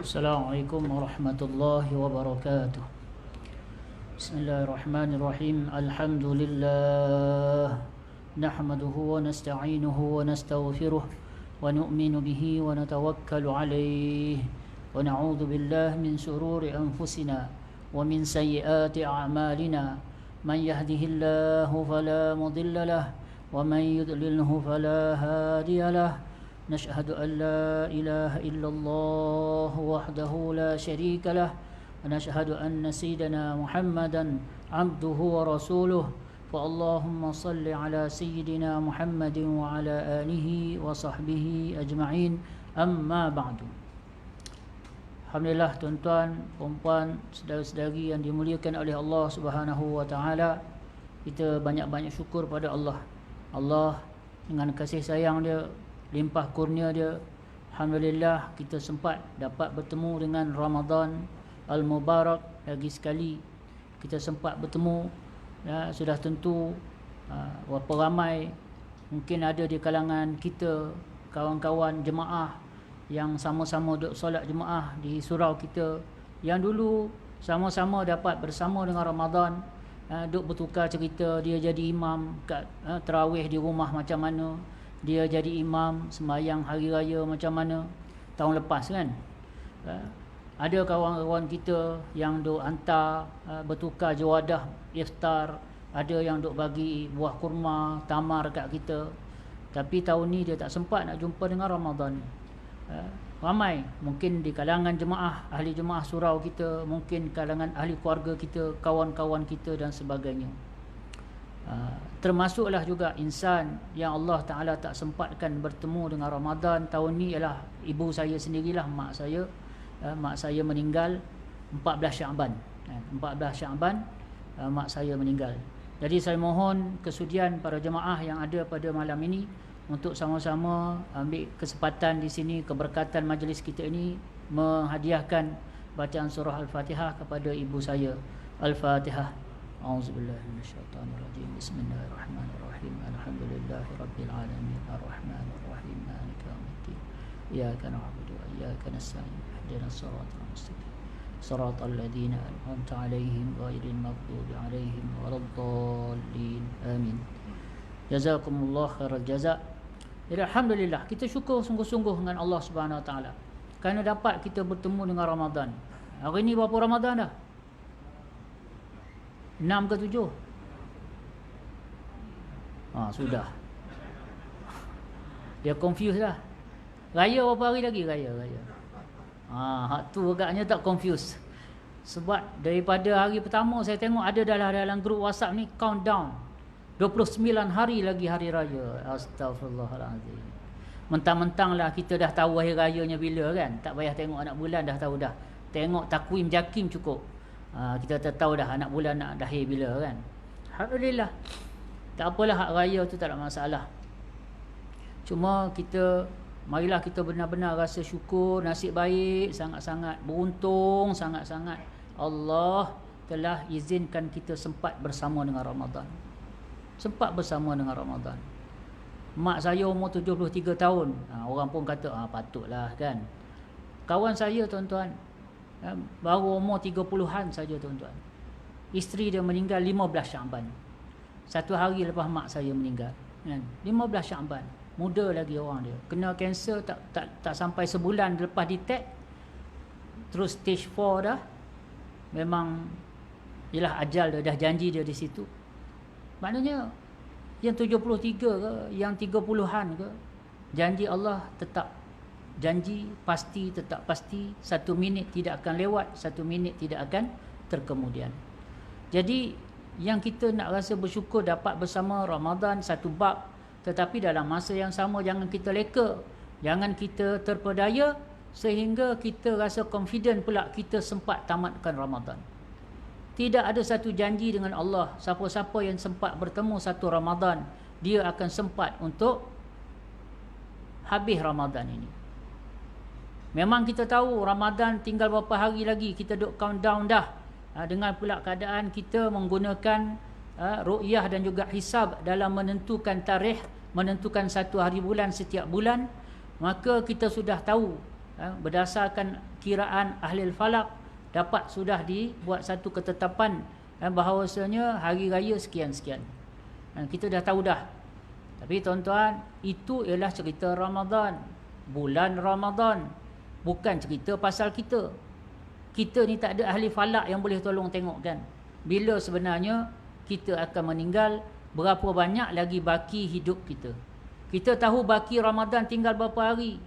Assalamualaikum warahmatullahi wabarakatuh. Bismillahirrahmanirrahim. Alhamdulillah. Nahmaduhu wa nasta'inuhu wa nastaghfiruh wa nu'minu bihi wa natawakkalu alayhi wa na'udzu billahi min shururi anfusina wa min sayyiati a'malina. Man yahdihillahu fala mudilla lahu wa man yudlilhu fala hadiya lahu. نشهد أن لا إله إلا الله وحده لا شريك له ونشهد أن سيدنا محمدا عبده ورسوله فاللهم صل على سيدنا محمد وعلى آله وصحبه أجمعين أما بعد. Alhamdulillah, tuan-tuan, puan-puan, saudara-saudari yang dimuliakan oleh Allah Subhanahu wa taala, kita banyak-banyak syukur pada Allah. Allah dengan kasih sayang dia, limpah kurnia dia, alhamdulillah kita sempat dapat bertemu dengan Ramadan Al-Mubarak lagi sekali. Kita sempat bertemu, ya, sudah tentu berapa ramai mungkin ada di kalangan kita kawan-kawan jemaah yang sama-sama duduk solat jemaah di surau kita, yang dulu sama-sama dapat bersama dengan Ramadan, duduk bertukar cerita. Dia jadi imam kat tarawih di rumah macam mana, dia jadi imam sembahyang hari raya macam mana tahun lepas kan. Ada kawan-kawan kita yang duk hantar bertukar jawadah iftar, ada yang duk bagi buah kurma, tamar kat kita. Tapi tahun ni dia tak sempat nak jumpa dengan Ramadan. Ramai mungkin di kalangan jemaah, ahli jemaah surau kita, mungkin kalangan ahli keluarga kita, kawan-kawan kita dan sebagainya. Termasuklah juga insan yang Allah Ta'ala tak sempatkan bertemu dengan Ramadan tahun ni ialah ibu saya sendirilah, mak saya. Mak saya meninggal 14 Syaban. 14 Syaban mak saya meninggal. Jadi saya mohon kesudian para jemaah yang ada pada malam ini untuk sama-sama ambil kesempatan di sini, keberkatan majlis kita ini, menghadiahkan bacaan surah Al-Fatihah kepada ibu saya. Al-Fatihah. A'udzubillahi minasyaitonirrajim. Bismillahirrahmanirrahim. Alhamdulillahirabbil alamin. Arrahmanirrahim. Maliki yaumiddin. Iyyaka na'budu wa iyyaka nasta'in. Ihdinas siratal mustaqim. Siratal ladzina an'amta 'alaihim ghairil maghdubi 'alaihim waladdallin. Amin. Jazakumullah khairal jazaa. Jadi alhamdulillah, kita syukur sungguh-sungguh dengan Allah Subhanahu wa taala kerana dapat kita bertemu dengan Ramadan. Hari ni berapa Ramadan dah? 6 ke 7? Sudah. Dia confused dah. Raya berapa hari lagi? Raya. Hak tu agaknya tak confused. Sebab daripada hari pertama saya tengok ada dalam grup WhatsApp ni countdown. 29 hari lagi hari raya. Astaghfirullahalazim. Mentang-mentanglah kita dah tahu hari rayanya bila kan. Tak payah tengok anak bulan dah tahu dah. Tengok takwim JAKIM cukup. Kita tahu dah anak bulan nak dahir bila kan. Alhamdulillah. Tak apalah, hak raya tu tak ada masalah. Cuma marilah kita benar-benar rasa syukur, nasib baik sangat-sangat, beruntung sangat-sangat Allah telah izinkan kita sempat bersama dengan Ramadan. Sempat bersama dengan Ramadan. Mak saya umur 73 tahun. Orang pun kata patutlah kan. Kawan saya tuan-tuan, baru umur 30-an saja tuan-tuan. Isteri dia meninggal 15 Syaban. Satu hari lepas mak saya meninggal kan? 15 Syaban. Muda lagi orang dia. Kena kanser tak sampai sebulan lepas detect. Terus stage 4 dah. Memang ialah ajal dia, dah janji dia di situ. Maknanya yang 73 ke, yang 30-an ke, janji Allah tetap janji, pasti, tetap pasti. 1 minit tidak akan lewat, 1 minit tidak akan terkemudian. Jadi yang kita nak rasa bersyukur dapat bersama Ramadan satu bab, tetapi dalam masa yang sama jangan kita leka, jangan kita terpedaya sehingga kita rasa confident pula kita sempat tamatkan Ramadan. Tidak ada satu janji dengan Allah, siapa-siapa yang sempat bertemu satu Ramadan, dia akan sempat untuk habis Ramadan ini. Memang kita tahu Ramadan tinggal berapa hari lagi, kita duk countdown dah. Dengan pula keadaan kita menggunakan ru'yah dan juga hisab dalam menentukan tarikh, menentukan satu hari bulan setiap bulan, maka kita sudah tahu berdasarkan kiraan ahli falak dapat sudah dibuat satu ketetapan bahawasanya hari raya sekian-sekian. Kita dah tahu dah. Tapi tuan-tuan, itu ialah cerita Ramadan, bulan Ramadan, bukan cerita pasal kita. Kita ni tak ada ahli falak yang boleh tolong tengokkan bila sebenarnya kita akan meninggal, berapa banyak lagi baki hidup kita. Kita tahu baki Ramadan tinggal berapa hari.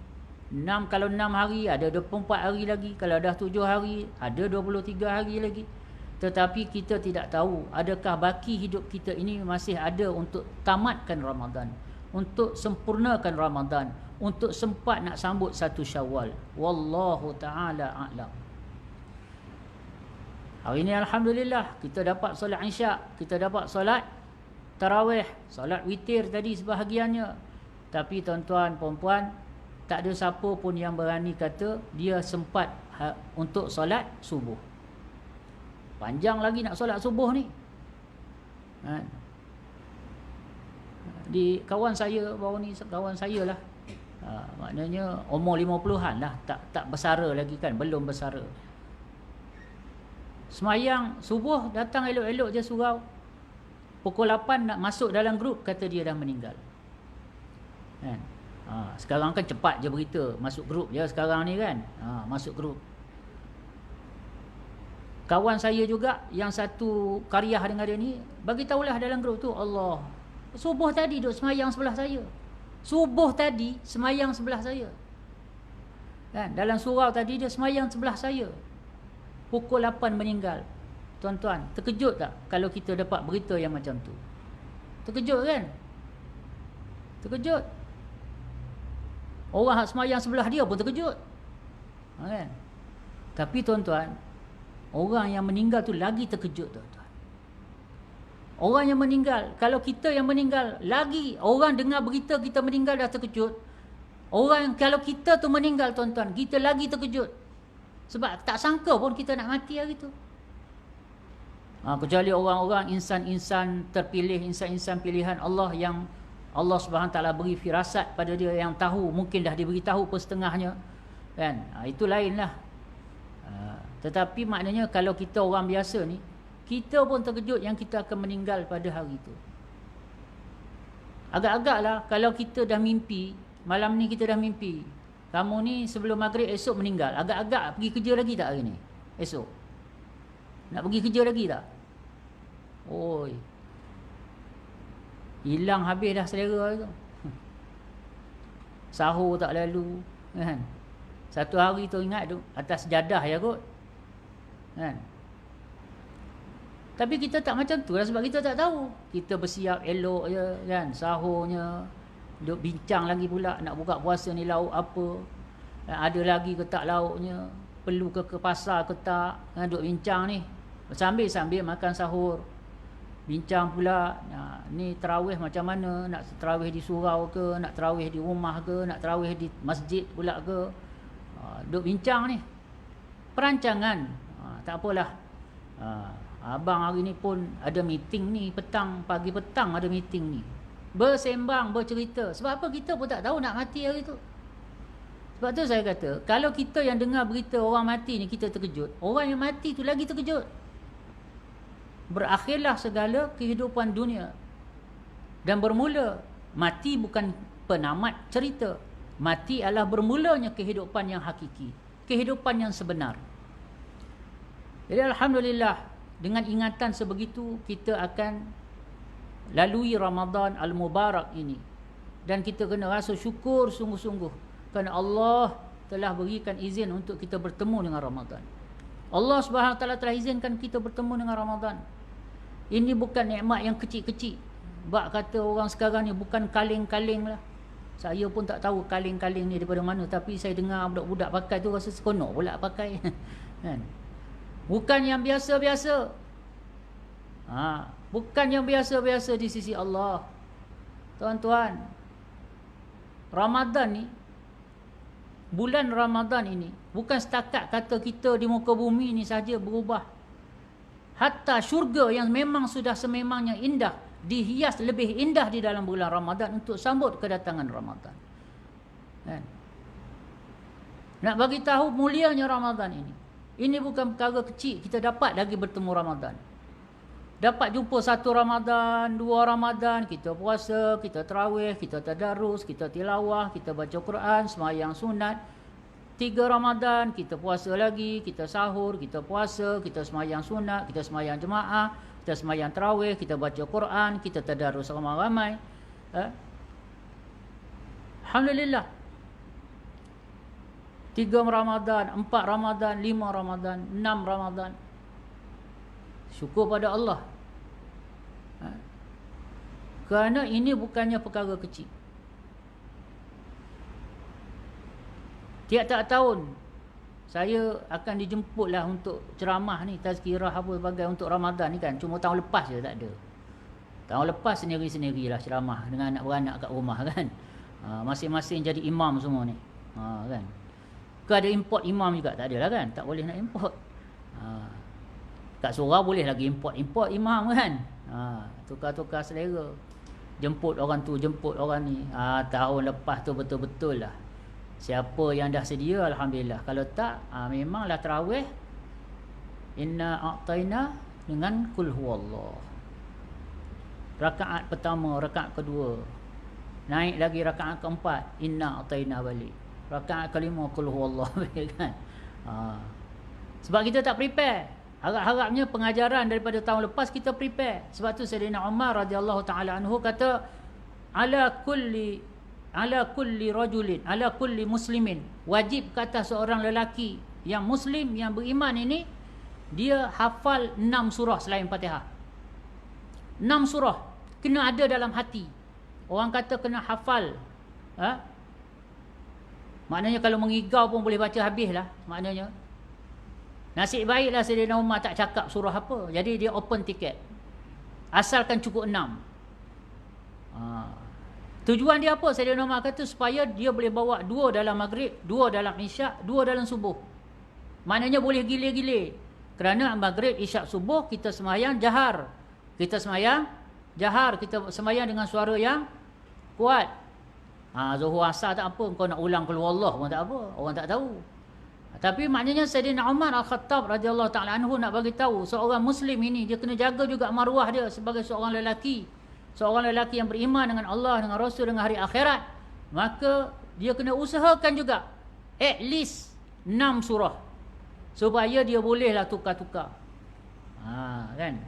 6, kalau 6 hari ada 24 hari lagi, kalau dah 7 hari ada 23 hari lagi. Tetapi kita tidak tahu adakah baki hidup kita ini masih ada untuk tamatkan Ramadan, untuk sempurnakan Ramadan, untuk sempat nak sambut 1 Syawal. Wallahu taala a'lam. Hari ini alhamdulillah kita dapat solat Isyak, kita dapat solat tarawih, solat witir tadi sebahagiannya. Tapi tuan-tuan puan-puan, tak ada siapa pun yang berani kata dia sempat untuk solat subuh. Panjang lagi nak solat subuh ni. Di kawan saya baru ni, kawan saya lah, maknanya umur 50-an lah, tak bersara lagi kan, belum bersara. Semayang subuh, datang elok-elok je surau. Pukul 8 nak masuk dalam grup, kata dia dah meninggal. Kan? Sekarang kan cepat je berita, masuk grup je sekarang ni kan. Masuk grup. Kawan saya juga yang satu karyah dengan dia ni, bagi tahulah dalam grup tu, Allah, subuh tadi duk semayang sebelah saya. Subuh tadi semayang sebelah saya. Kan? Dalam surau tadi dia semayang sebelah saya. Pukul 8 meninggal. Tuan-tuan, terkejut tak kalau kita dapat berita yang macam tu? Terkejut kan? Terkejut. Orang semayang sebelah dia pun terkejut. Kan? Tapi tuan-tuan, orang yang meninggal tu lagi terkejut, tuan-tuan. Orang yang meninggal, kalau kita yang meninggal, lagi orang dengar berita kita meninggal dah terkejut. Orang kalau kita tu meninggal, tuan-tuan, kita lagi terkejut. Sebab tak sangka pun kita nak mati hari tu. Kecuali orang-orang insan-insan terpilih, insan-insan pilihan Allah yang Allah Subhanahu Taala beri firasat pada dia, yang tahu, mungkin dah diberitahu pun setengahnya. Kan? Itu lainlah. Tetapi maknanya kalau kita orang biasa ni, kita pun terkejut yang kita akan meninggal pada hari itu. Agak-agaklah kalau kita dah mimpi, malam ni kita dah mimpi, kamu ni sebelum maghrib esok meninggal, agak-agak pergi kerja lagi tak hari ni? Esok nak pergi kerja lagi tak? Oi, hilang habis dah selera tu. Sahur tak lalu kan? Satu hari tu ingat tu atas jadah ya kot kan? Tapi kita tak macam tu lah, sebab kita tak tahu. Kita bersiap elok je kan, sahurnya, duk bincang lagi pula nak buka puasa ni lauk apa, ada lagi ke tak lauknya, perlu ke pasar ke tak, duk bincang ni sambil makan sahur. Bincang pula, ni tarawih macam mana, nak tarawih di surau ke, nak tarawih di rumah ke, nak tarawih di masjid pula ke. Duk bincang ni, perancangan. Tak apalah. Abang hari ni pun ada meeting ni petang, pagi petang ada meeting ni, bersembang, bercerita. Sebab apa? Kita pun tak tahu nak mati hari tu. Sebab tu saya kata, kalau kita yang dengar berita orang mati ni kita terkejut, orang yang mati tu lagi terkejut. Berakhirlah segala kehidupan dunia. Dan bermula, mati bukan penamat cerita. Mati adalah bermulanya kehidupan yang hakiki, kehidupan yang sebenar. Jadi alhamdulillah, dengan ingatan sebegitu kita akan lalui Ramadan al-Mubarak ini. Dan kita kena rasa syukur sungguh-sungguh kerana Allah telah berikan izin untuk kita bertemu dengan Ramadan. Allah Subhanahu Wa Taala telah izinkan kita bertemu dengan Ramadan. Ini bukan nikmat yang kecil-kecil. Bak kata orang sekarang ni bukan kaleng-kaleng lah. Saya pun tak tahu kaleng-kaleng ni daripada mana, tapi saya dengar budak-budak pakai tu rasa seronok pula pakai. Kan? Bukan yang biasa-biasa. Bukan yang biasa-biasa di sisi Allah. Tuan-tuan, Ramadan ni, bulan Ramadan ini bukan setakat kata kita di muka bumi ni saja berubah. Hatta syurga yang memang sudah sememangnya indah, dihias lebih indah di dalam bulan Ramadan untuk sambut kedatangan Ramadan. Kan? Nak bagi tahu mulianya Ramadan ini. Ini bukan perkara kecil, kita dapat lagi bertemu Ramadan. Dapat jumpa satu Ramadan, dua Ramadan, kita puasa, kita tarawih, kita tadarus, kita tilawah, kita baca Quran, sembahyang sunat. 3 Ramadan, kita puasa lagi, kita sahur, kita puasa, kita sembahyang sunat, kita sembahyang jemaah, kita sembahyang tarawih, kita baca Quran, kita tadarus ramai-ramai. Alhamdulillah. 3 Ramadan, 4 Ramadan, 5 Ramadan, 6 Ramadan. Syukur pada Allah. Kerana ini bukannya perkara kecil. Tiap-tiap tahun saya akan dijemputlah untuk ceramah ni, tazkirah apa sebagai untuk Ramadan ni kan. Cuma tahun lepas je tak ada. Tahun lepas sendiri-sendirilah ceramah dengan anak beranak kat rumah kan. Masing-masing jadi imam semua ni. Kan. Ke ada import imam juga? Tak adalah kan. Tak boleh nak import. Kat surau boleh lagi import imam kan. Tukar-tukar selera. Jemput orang tu, jemput orang ni. Tahun lepas tu betul-betul lah. Siapa yang dah sedia, alhamdulillah. Kalau tak, memanglah tarawih inna a'taina dengan kul huwallah. Rakaat pertama, rakaat kedua. Naik lagi rakaat keempat, inna a'taina balik. Rakaat kelima kul huwallah kan. Sebab kita tak prepare. Harap-harapnya pengajaran daripada tahun lepas kita prepare. Sebab tu Sayyidina Umar radhiyallahu taala anhu kata ala kulli rajulin, ala kulli muslimin, wajib kata seorang lelaki yang muslim, yang beriman ini, dia hafal 6 surah selain Fatihah. 6 surah kena ada dalam hati. Orang kata kena hafal. Maknanya kalau mengigau pun boleh baca habis lah. Maknanya nasib baiklah Sayyidina Umar tak cakap surah apa. Jadi dia open tiket. Asalkan cukup 6. Tujuan dia apa? Sayyidina Umar kata supaya dia boleh bawa 2 dalam maghrib, 2 dalam isyak, 2 dalam subuh. Maknanya boleh gilir-gilir. Kerana maghrib, isyak, subuh kita sembahyang jahar. Kita sembahyang jahar, kita sembahyang dengan suara yang kuat. Zuhur asar tak apa, kau nak ulang keluar Allah pun tak apa, orang tak tahu. Tapi maknanya Sayyidina Umar Al-Khattab radhiyallahu taala anhu nak bagi tahu seorang muslim ini dia kena jaga juga maruah dia sebagai seorang lelaki. Seorang lelaki yang beriman dengan Allah, dengan Rasul, dengan hari akhirat. Maka dia kena usahakan juga at least 6 surah. Supaya dia bolehlah tukar-tukar. Kan?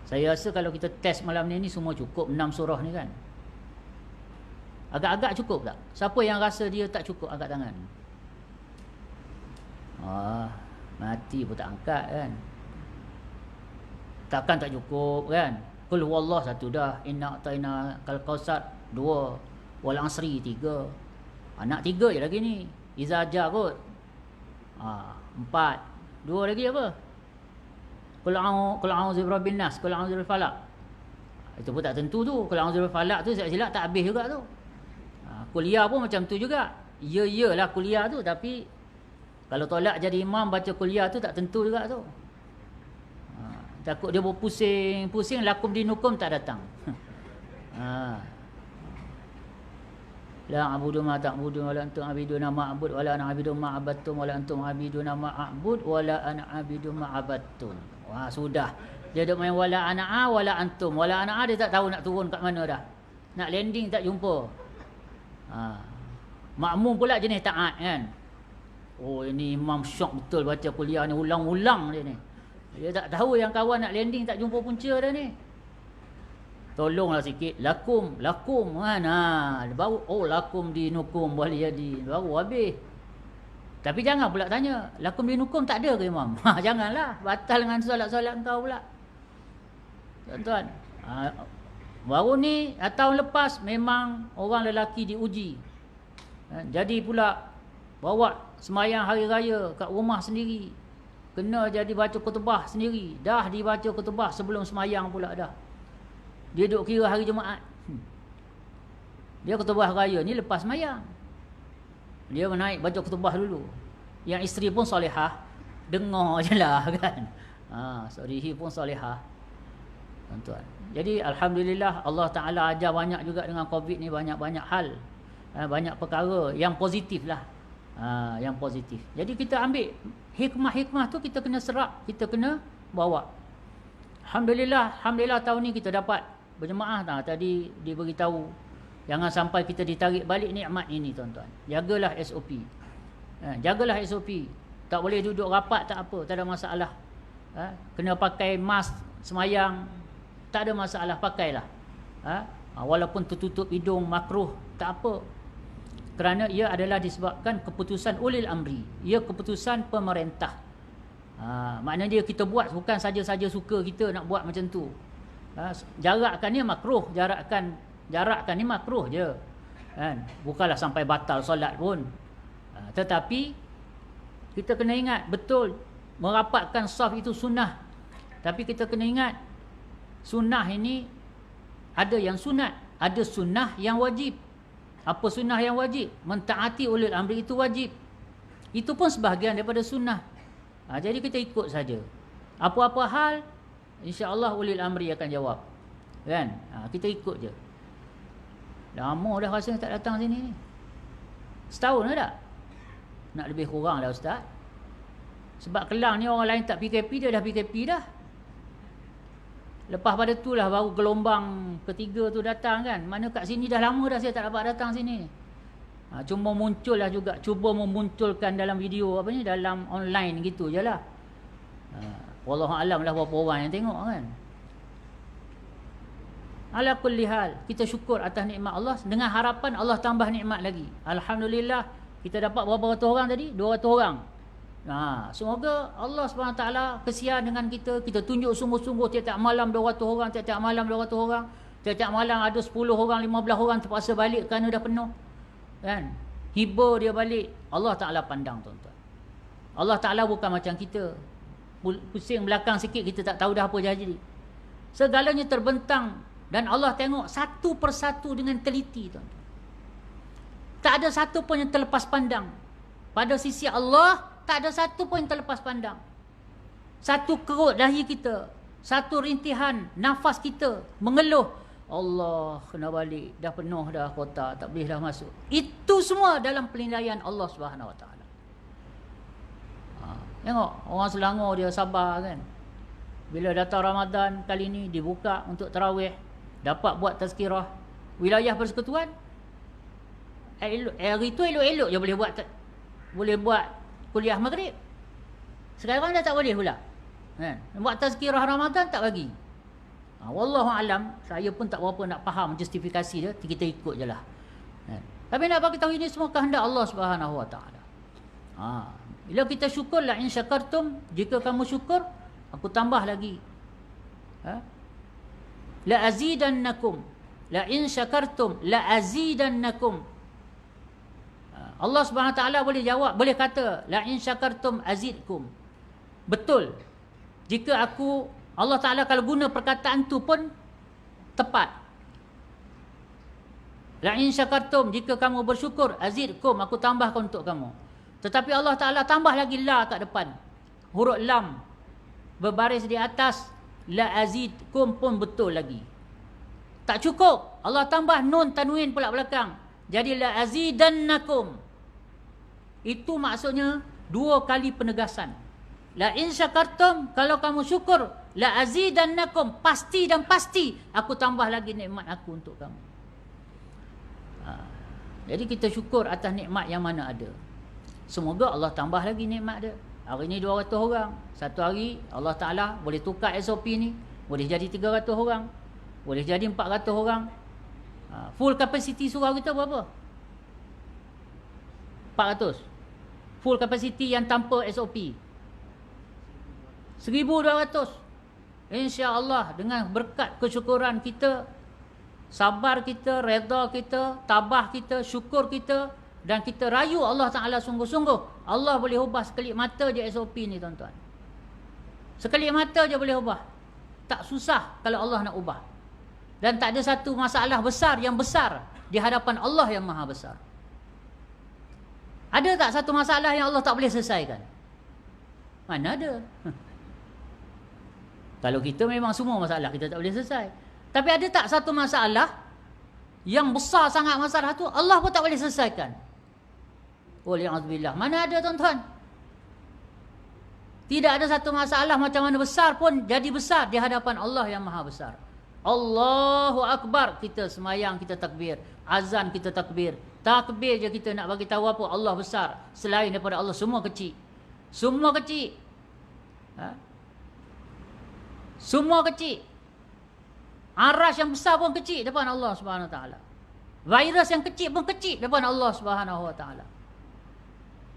Saya rasa kalau kita test malam ni semua cukup 6 surah ni kan. Agak-agak cukup tak? Siapa yang rasa dia tak cukup angkat tangan? Mati pun tak angkat kan. Takkan tak cukup kan. Qul huwallah 1 dah, inna a'taina kal kausar 2, wal asri 3. Anak 3 je lagi ni. Iza ja kot. 4. 2 lagi apa? Qul a'udzu birabbin nas, qul a'udzu birabbil falaq. Itu pun tak tentu tu. Qul a'udzu birabbil falaq tu silap tak habis juga tu. Kuliah pun macam tu juga. Ya-yalah kuliah tu, tapi kalau tolak jadi imam baca kuliah tu tak tentu juga tu. Takut dia berpusing-pusing, lakum dinukum tak datang. La a'budu ma ta'budun wala antum abiduna ma a'bud wala ana abidu ma abattum wala antum abiduna ma a'bud wala ana abidu ma abattum. Sudah. Dia duk main wala ana wala antum. Wala ana dia tak tahu nak turun kat mana dah. Nak landing tak jumpa. Makmum pula jenis taat kan. Ini imam syok betul baca kuliah ni, ulang-ulang dia ni. Dia tak tahu yang kawan nak landing tak jumpa punca dah ni. Tolonglah sikit. Lakum kan. Baru lakum dinukum waliyadi. Baru habis. Tapi jangan pula tanya, lakum dinukum tak ada ke imam? Janganlah. Batal dengan solat-solat kau pula. Tuan-tuan. Baru ni tahun lepas memang orang lelaki diuji. Jadi pula bawa sembahyang hari raya kat rumah sendiri. Kena jadi baca khutbah sendiri. Dah dibaca khutbah sebelum sembahyang pula dah. Dia duk kira hari Jumaat. Dia khutbah raya ni lepas sembahyang. Dia menaik baca khutbah dulu. Yang isteri pun solehah. Dengar je lah kan. Sorihi pun solehah. Tuan-tuan. Jadi alhamdulillah Allah Ta'ala ajar banyak juga dengan COVID ni. Banyak-banyak hal. Banyak perkara yang positif lah. Yang positif. Jadi kita ambil hikmah-hikmah tu, kita kena serap, kita kena bawa. Alhamdulillah tahun ni kita dapat berjemaah. Tadi diberitahu, jangan sampai kita ditarik balik nikmat ini, tuan-tuan. Jagalah SOP. Jagalah SOP. Tak boleh duduk rapat, tak apa, tak ada masalah. Kena pakai mask semayang, tak ada masalah, pakailah. Walaupun tertutup hidung makruh, tak apa. Kerana ia adalah disebabkan keputusan ulil amri. Ia keputusan pemerintah. Maknanya dia kita buat bukan saja-saja suka kita nak buat macam tu. Jarakkan ni makruh, jarakkan ni makruh je. Bukanlah sampai batal solat pun. Tetapi kita kena ingat betul merapatkan saf itu sunnah. Tapi kita kena ingat sunnah ini ada yang sunat, ada sunnah yang wajib. Apa sunnah yang wajib? Mentaati ulil amri itu wajib. Itu pun sebahagian daripada sunnah. Jadi kita ikut saja. Apa-apa hal, insya-Allah ulil amri akan jawab. Kan? Kita ikut je. Lama dah rasa tak datang sini ni. Setahun dah tak? Nak lebih kurang dah ustaz. Sebab Kelang ni orang lain tak PKP, dia dah PKP dah. Lepas pada tu lah baru gelombang ketiga tu datang kan. Mana kat sini dah lama dah saya tak dapat datang sini. Cuma muncul lah juga, cuba memunculkan dalam video apa ni, dalam online gitu je lah. Wallahu alam lah berapa orang yang tengok kan. Ala kulli hal, kita syukur atas nikmat Allah dengan harapan Allah tambah nikmat lagi. Alhamdulillah, kita dapat berapa ratus orang tadi? 200 orang. Semoga Allah SWT kesian dengan kita. Kita tunjuk sungguh-sungguh tiap-tiap malam 200 orang, tiap-tiap malam 200 orang. Tiap-tiap malam ada 10 orang, 15 orang terpaksa balik kerana dah penuh. Kan? Hibur dia balik. Allah Ta'ala pandang, tuan-tuan. Allah Ta'ala bukan macam kita. Pusing belakang sikit, kita tak tahu dah apa jadi. Segalanya terbentang. Dan Allah tengok satu persatu dengan teliti, tuan-tuan. Tak ada satu pun yang terlepas pandang. Pada sisi Allah, tak ada satu pun yang terlepas pandang. Satu kerut dahi kita, satu rintihan nafas kita mengeluh, Allah kena balik, dah penuh dah kota, tak boleh dah masuk. Itu semua dalam penilaian Allah Subhanahu Wa Taala. Tengok orang Selangor dia sabar kan. Bila datang Ramadan kali ni dibuka untuk tarawih, dapat buat tazkirah. Wilayah persekutuan hari tu elok-elok je boleh buat kuliah maghrib. Sekarang dah tak boleh pula. Kan? Buat tazkirah Ramadan tak bagi. Wallahu alam, saya pun tak berapa nak faham justifikasi dia, kita ikut je lah. Kan? Tapi nak bagi tahu ini semua kehendak Allah Subhanahu Wa Taala. Bila kita syukur, la in syakartum, jika kamu syukur, aku tambah lagi. La azidannakum. La in syakartum la azidannakum. Allah Subhanahu Wa Taala boleh jawab, boleh kata la in syakartum azidkum. Betul. Jika Allah Taala kalau guna perkataan tu pun tepat. La in syakartum, jika kamu bersyukur, azidkum, aku tambahkan untuk kamu. Tetapi Allah Taala tambah lagi la kat depan. Huruf lam berbaris di atas la azidkum pun betul lagi. Tak cukup, Allah tambah nun tanwin pula belakang. Jadi la azidannakum. Itu maksudnya 2 kali penegasan. La in syakartum, kalau kamu syukur, la azidannakum, pasti dan pasti aku tambah lagi nikmat aku untuk kamu. Jadi kita syukur atas nikmat yang mana ada. Semoga Allah tambah lagi nikmat dia. Hari ni 200 orang. Satu hari Allah Ta'ala boleh tukar SOP ni, boleh jadi 300 orang, boleh jadi 400 orang. Full capacity surau kita berapa? 400. Full capacity yang tanpa SOP 1200. InsyaAllah dengan berkat kesyukuran kita, sabar kita, redha kita, tabah kita, syukur kita, dan kita rayu Allah Ta'ala sungguh-sungguh, Allah boleh ubah sekelip mata je SOP ni, tuan-tuan. Sekelip mata je boleh ubah. Tak susah kalau Allah nak ubah. Dan tak ada satu masalah besar yang besar di hadapan Allah yang maha besar. Ada tak satu masalah yang Allah tak boleh selesaikan? Mana ada? Kalau kita memang semua masalah kita tak boleh selesai. Tapi ada tak satu masalah yang besar sangat masalah tu Allah pun tak boleh selesaikan? Waliyahzubillah. Mana ada tuan-tuan? Tidak ada satu masalah macam mana besar pun jadi besar di hadapan Allah yang maha besar. Allahu Akbar, kita semayang, kita takbir. Azan, kita takbir. Takbir je kita nak bagi tahu apa? Allah besar. Selain daripada Allah, semua kecil. Semua kecil. Ha? Semua kecil. Arash yang besar pun kecil depan Allah Subhanahu Wa Taala. Virus yang kecil pun kecil depan Allah Subhanahu Wa Taala.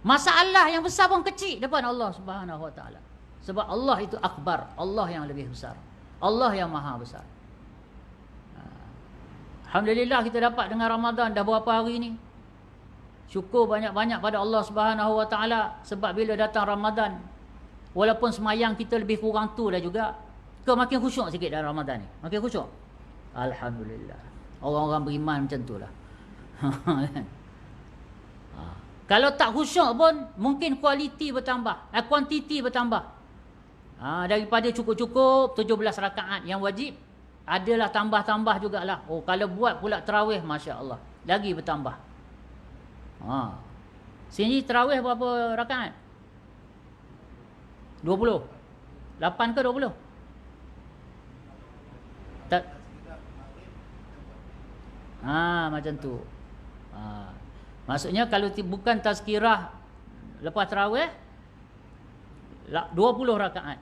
Masalah yang besar pun kecil depan Allah Subhanahu Wa Taala. Sebab Allah itu akbar, Allah yang lebih besar. Allah yang maha besar. Alhamdulillah kita dapat dengan Ramadan dah berapa hari ni. Syukur banyak-banyak pada Allah Subhanahu Wa Taala sebab bila datang Ramadan, walaupun semayang kita lebih kurang tu dah juga, ke makin khusyuk sikit dalam Ramadan ni. Makin khusyuk. Alhamdulillah. Orang-orang beriman macam tu lah. Kalau tak khusyuk pun mungkin kualiti bertambah, kuantiti bertambah. Daripada cukup-cukup 17 rakaat yang wajib, adalah tambah-tambah jugalah. Oh, kalau buat pula tarawih, masya-Allah, lagi bertambah. Sini tarawih berapa rakaat? 20. 8 ke 20? Tak. Macam tu. Maksudnya kalau bukan tazkirah lepas tarawih 20 rakaat.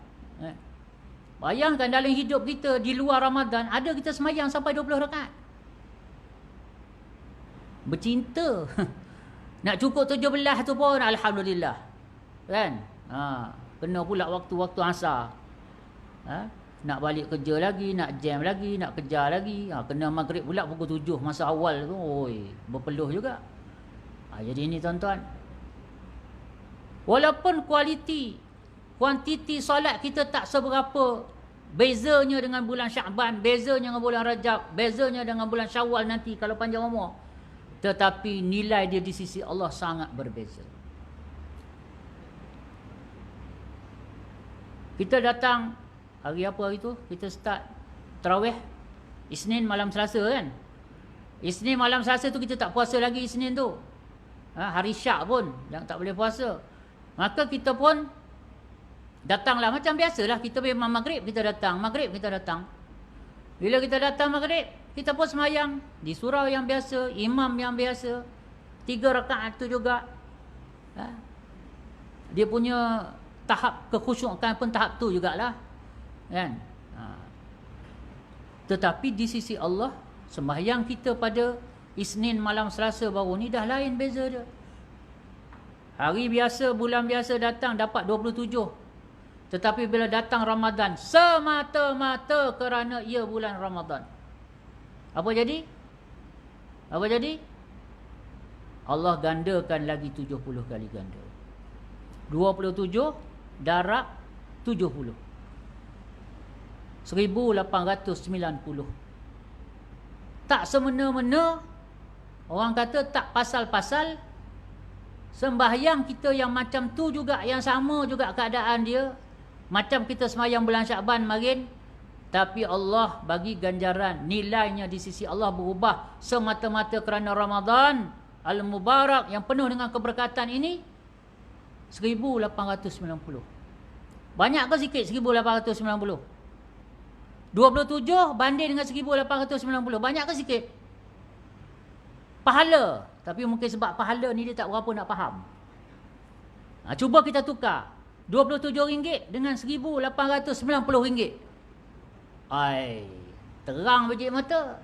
Bayangkan dalam hidup kita di luar Ramadan ada kita semayang sampai 20 rakaat. Bercinta. Nak cukup 17 tu pun alhamdulillah. Kan? Kena pula waktu-waktu asar. Nak balik kerja lagi, nak jam lagi, nak kejar lagi. Kena maghrib pula pukul 7 masa awal tu. Oi, berpeluh juga. Jadi ini tuan-tuan. Walaupun kuantiti solat kita tak seberapa, bezanya dengan bulan Syaban, bezanya dengan bulan Rajab, bezanya dengan bulan Syawal nanti kalau panjang umur, tetapi nilai dia di sisi Allah sangat berbeza. Kita datang hari apa hari tu? Kita start tarawih Isnin malam Selasa kan? Isnin malam Selasa tu kita tak puasa lagi Isnin tu. Hari Syak pun yang tak boleh puasa. Maka kita pun datanglah macam biasalah, kita memang maghrib kita datang, maghrib kita datang. Bila kita datang maghrib, kita pun semayang di surau yang biasa, imam yang biasa, 3 rakaat tu juga. Dia punya tahap kekhusyukan pun tahap tu jugalah. Kan? Tetapi di sisi Allah, sembahyang kita pada Isnin malam Selasa baru ni dah lain beza dia. Hari biasa, bulan biasa datang dapat 27. Tetapi bila datang Ramadan, semata-mata kerana ia bulan Ramadan, apa jadi? Apa jadi? Allah gandakan lagi 70 kali ganda. 27 darab 70. 1890. Tak semena-mena. Orang kata tak pasal-pasal. Sembahyang kita yang macam tu juga, yang sama juga keadaan dia, macam kita sembahyang bulan Syaban marin, tapi Allah bagi ganjaran, nilainya di sisi Allah berubah semata-mata kerana Ramadan Al-Mubarak yang penuh dengan keberkatan ini. 1890. Banyak ke sikit 1890? 27 banding dengan 1890. Banyak ke sikit? Pahala. Tapi mungkin sebab pahala ni dia tak berapa nak faham. Cuba kita tukar RM27 dengan RM1,890. Terang biji mata.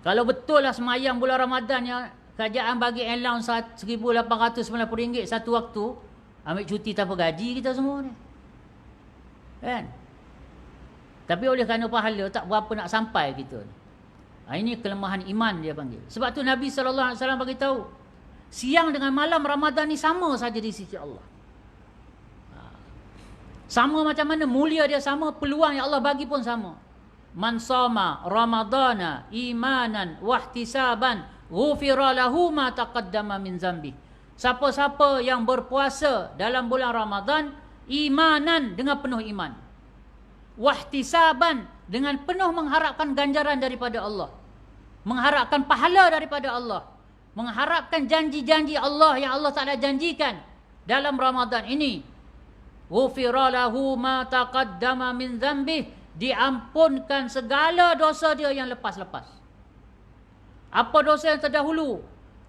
Kalau betul lah semayang bulan Ramadan yang kerajaan bagi allowance RM1,890 satu waktu, ambil cuti tanpa gaji kita semua ni. Kan? Tapi oleh kerana pahala tak berapa nak sampai kita ni. Ini kelemahan iman dia panggil. Sebab tu Nabi SAW bagi tahu, siang dengan malam Ramadan ni sama saja di sisi Allah. Sama macam mana mulia dia sama, peluang yang Allah bagi pun sama. Man sama Ramadana imanan wahtisaban ghufira lahu ma taqaddama min zambi. Siapa-siapa yang berpuasa dalam bulan Ramadan imanan, dengan penuh iman, wahtisaban, dengan penuh mengharapkan ganjaran daripada Allah, mengharapkan pahala daripada Allah, mengharapkan janji-janji Allah yang Allah Ta'ala janjikan dalam Ramadan ini. Ghufira lahu ma taqaddama min dhanbih, diampunkan segala dosa dia yang lepas-lepas. Apa dosa yang terdahulu?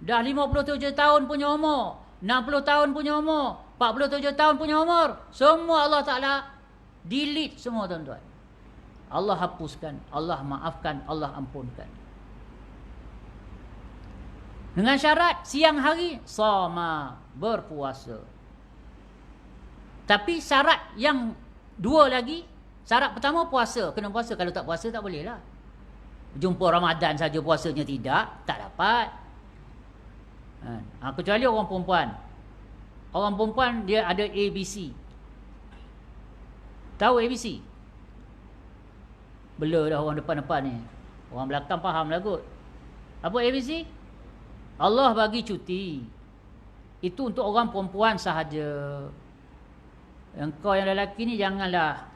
Dah 57 tahun punya umur, 60 tahun punya umur, 47 tahun punya umur, semua Allah Ta'ala delete semua tuan-tuan. Allah hapuskan, Allah maafkan, Allah ampunkan. Dengan syarat siang hari sama, berpuasa. Tapi syarat yang dua lagi, syarat pertama puasa, kena puasa. Kalau tak puasa tak boleh lah. Jumpa Ramadan saja puasanya tidak, tak dapat. Kecuali orang perempuan. Orang perempuan dia ada ABC. Tahu ABC? Bela dah orang depan-depan ni. Orang belakang faham lah kot. Apa ABC? Allah bagi cuti. Itu untuk orang perempuan sahaja. Yang kau yang lelaki ni janganlah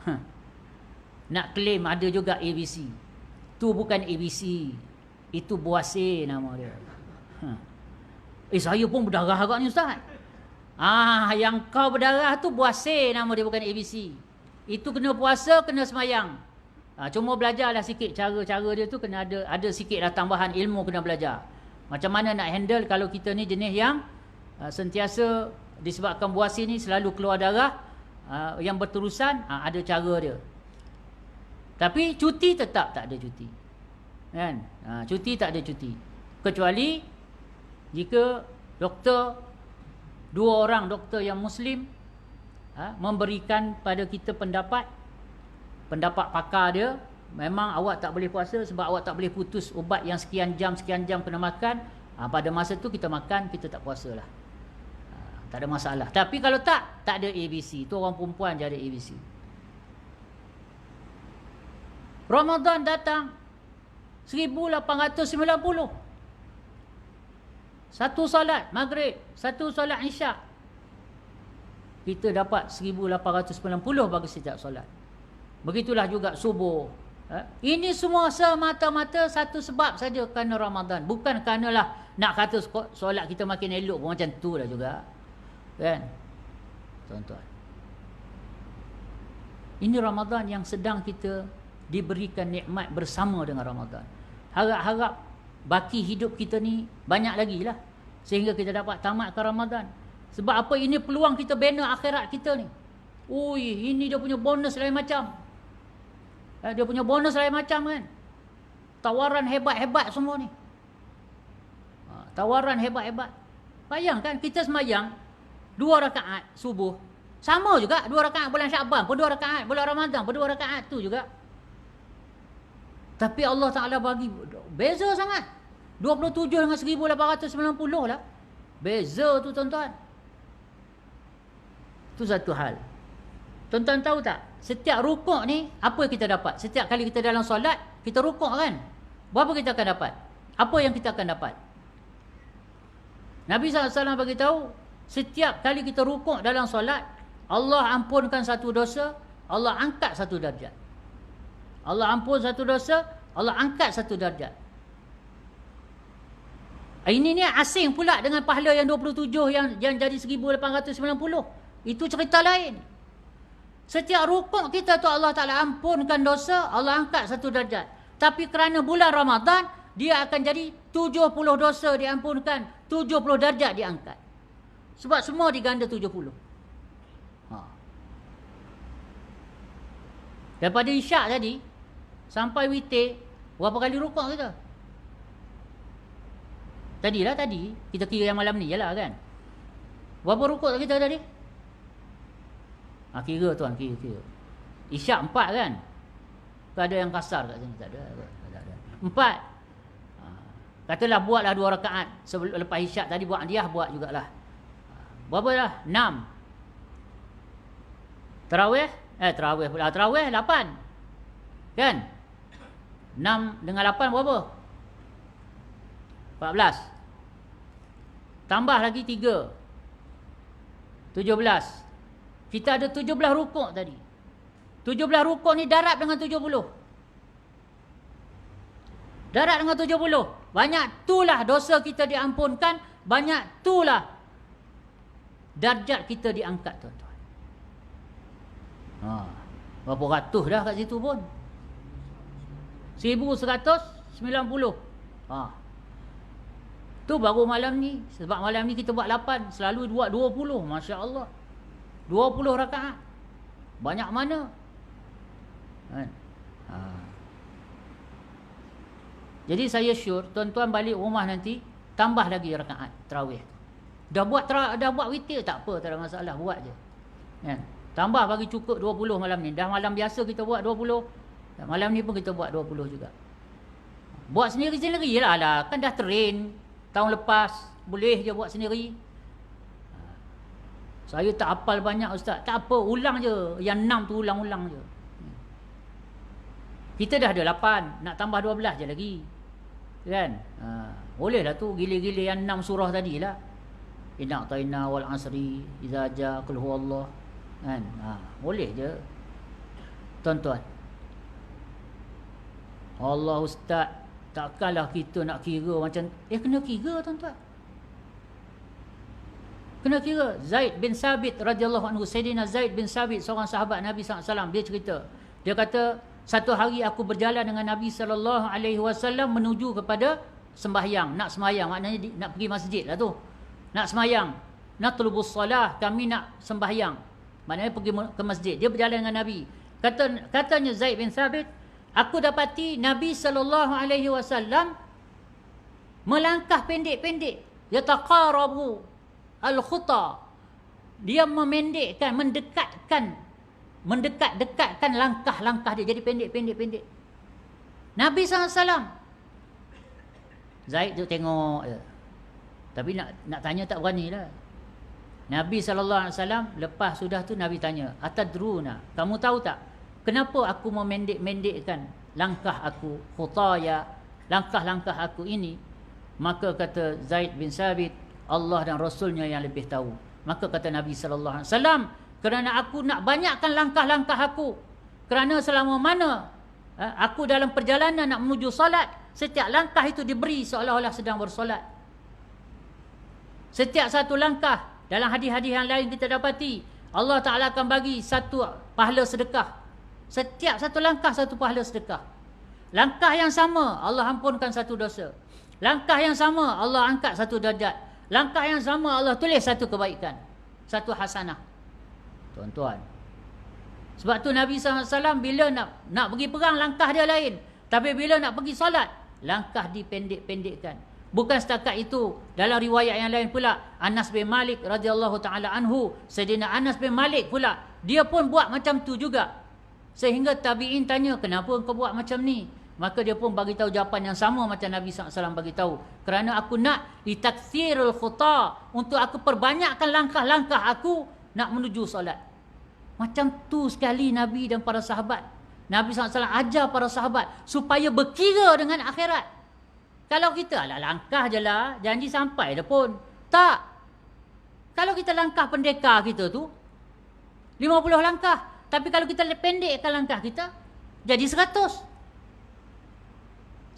nak claim ada juga ABC. Tu bukan ABC. Itu buasir nama dia. Saya pun berdarah agaknya ustaz. Yang kau berdarah tu buasir nama dia, bukan ABC. Itu kena puasa, kena semayang. Cuma belajarlah sikit cara-cara dia tu, kena ada sikitlah tambahan ilmu kena belajar. Macam mana nak handle kalau kita ni jenis yang sentiasa disebabkan buasir ni selalu keluar darah yang berterusan, ada cara dia. Tapi cuti tetap tak ada cuti. Kan? Cuti tak ada cuti. Kecuali jika doktor, dua orang doktor yang Muslim memberikan pada kita pendapat pakar dia, memang awak tak boleh puasa sebab awak tak boleh putus ubat yang sekian jam kena makan. Pada masa tu kita makan, kita tak puasa lah. Tak ada masalah. Tapi kalau tak ada ABC. Tu orang perempuan je ada ABC. Ramadan datang 1890. Satu solat maghrib, satu solat isyak, kita dapat 1890 bagi setiap solat. Begitulah juga subuh. Ini semua semata-mata satu sebab saja, kerana Ramadan. Bukan keranalah nak kata solat kita makin elok pun macam tu lah juga. Kan? Tuan-tuan. Ini Ramadan yang sedang kita diberikan nikmat bersama dengan Ramadan. Harap-harap baki hidup kita ni banyak lagi lah, sehingga kita dapat tamatkan Ramadan. Sebab apa? Ini peluang kita bina akhirat kita ni. Ini dia punya bonus lain macam. Dia punya bonus lain macam kan. Tawaran hebat-hebat semua ni. Tawaran hebat-hebat. Bayangkan kita semayang 2 rakaat subuh. Sama juga 2 rakaat bulan Syaban pun 2 rakaat, bulan Ramadan pun 2 rakaat tu juga. Tapi Allah Ta'ala bagi beza sangat. 27 dengan 1890 lah. Beza tu tuan-tuan. Tu satu hal. Tuan-tuan tahu tak? Setiap rukuk ni, apa kita dapat? Setiap kali kita dalam solat, kita rukuk kan? Berapa kita akan dapat? Apa yang kita akan dapat? Nabi SAW bagi tahu, setiap kali kita rukuk dalam solat, Allah ampunkan satu dosa, Allah angkat satu darjat. Allah ampun satu dosa, Allah angkat satu darjat. Ini ni asing pula dengan pahala yang 27 yang jadi 1890. Itu cerita lain. Setiap rukuk kita tu Allah Ta'ala ampunkan dosa, Allah angkat satu darjat. Tapi kerana bulan Ramadan, dia akan jadi 70 dosa diampunkan, 70 darjat diangkat. Sebab semua diganda 70. Daripada isyak tadi sampai witir, berapa kali rukuk kita? Tadi kita kira yang malam ni je lah kan. Berapa rukuk kita tadi? Kira tuan, kira. Isyak 4 kan? Ada yang kasar kat sini? Tak ada. 4. Katalah buatlah 2 rakaat sebelum lepas isyak tadi, buat dia buat jugalah. Berapa dah? 6. Tarawih 8. Kan? 6 dengan 8 berapa? 14. Tambah lagi 3. 17. Kita ada 17 rukuk tadi. 17 rukuk ni darab dengan 70. Darab dengan 70. banyak itulah dosa kita diampunkan, banyak itulah darjat kita diangkat, tuan-tuan. Berapa ratus dah kat situ pun? 1190. Tu baru malam ni. Sebab malam ni kita buat 8, selalu buat 20. Masya Allah, 20 rakaat. Banyak mana kan? Jadi saya sure tuan-tuan balik rumah nanti tambah lagi rakaat tarawih. Dah buat witir tak apa, tak ada masalah, buat je kan? Tambah bagi cukup 20 malam ni. Dah malam biasa kita buat 20, malam ni pun kita buat 20 juga. Buat sendiri-sendiri lah, kan dah train tahun lepas, boleh je buat sendiri. Saya tak hafal banyak ustaz, tak apa, ulang je. Yang 6 tu ulang-ulang je. Kita dah ada 8, nak tambah 12 je lagi kan? Boleh lah tu, gila-gila yang 6 surah tadi lah. Inna a'tayna wal asri idza jaa qul huwallah kan? Boleh je tuan-tuan. Allah ustaz, takkanlah kita nak kira macam kena kira tuan-tuan. Kena kira. Zaid bin Sabit radhiyallahu anhu, Sayyidina Zaid bin Sabit, seorang sahabat Nabi SAW, dia cerita. Dia kata, satu hari aku berjalan dengan Nabi SAW menuju kepada sembahyang, nak sembahyang, maknanya nak pergi masjid lah tu. Nak sembahyang, natlubus salah, kami nak sembahyang, maknanya pergi ke masjid. Dia berjalan dengan Nabi. Katanya Zaid bin Sabit, aku dapati Nabi SAW melangkah pendek-pendek, yataqarabu al-khuta, dia memendekkan, mendekat-dekatkan langkah-langkah dia, jadi pendek. Nabi SAW, Zaid tu tengok je, tapi nak tanya tak berani lah. Nabi SAW lepas sudah tu Nabi tanya, atadruna, kamu tahu tak kenapa aku memendek-mendekkan langkah aku, khutaya, langkah-langkah aku ini? Maka kata Zaid bin Sabit, Allah dan Rasulnya yang lebih tahu. Maka kata Nabi SAW, kerana aku nak banyakkan langkah-langkah aku. Kerana selama mana aku dalam perjalanan nak menuju solat, setiap langkah itu diberi seolah-olah sedang bersolat. Setiap satu langkah, dalam hadis-hadis yang lain kita dapati, Allah Ta'ala akan bagi satu pahala sedekah. Setiap satu langkah satu pahala sedekah. Langkah yang sama, Allah ampunkan satu dosa. Langkah yang sama, Allah angkat satu darjat. Langkah yang sama, Allah tulis satu kebaikan, satu hasanah. Tuan-tuan, sebab tu Nabi SAW bila nak pergi perang, langkah dia lain. Tapi bila nak pergi solat, langkah dipendek-pendekkan. Bukan setakat itu, dalam riwayat yang lain pula, Anas bin Malik radhiyallahu ta'ala anhu, Sayyidina Anas bin Malik pula, dia pun buat macam tu juga. Sehingga tabi'in tanya, kenapa engkau buat macam ni? Maka dia pun bagi tahu jawapan yang sama macam Nabi SAW bagi tahu. Kerana aku nak litakthirul khuta, untuk aku perbanyakkan langkah-langkah aku nak menuju solat. Macam tu sekali Nabi dan para sahabat. Nabi SAW ajar para sahabat supaya berkira dengan akhirat. Kalau kita alah langkah je lah, janji sampai dah pun. Tak. Kalau kita langkah pendekar kita tu 50 langkah, tapi kalau kita pendekkan langkah kita jadi 100.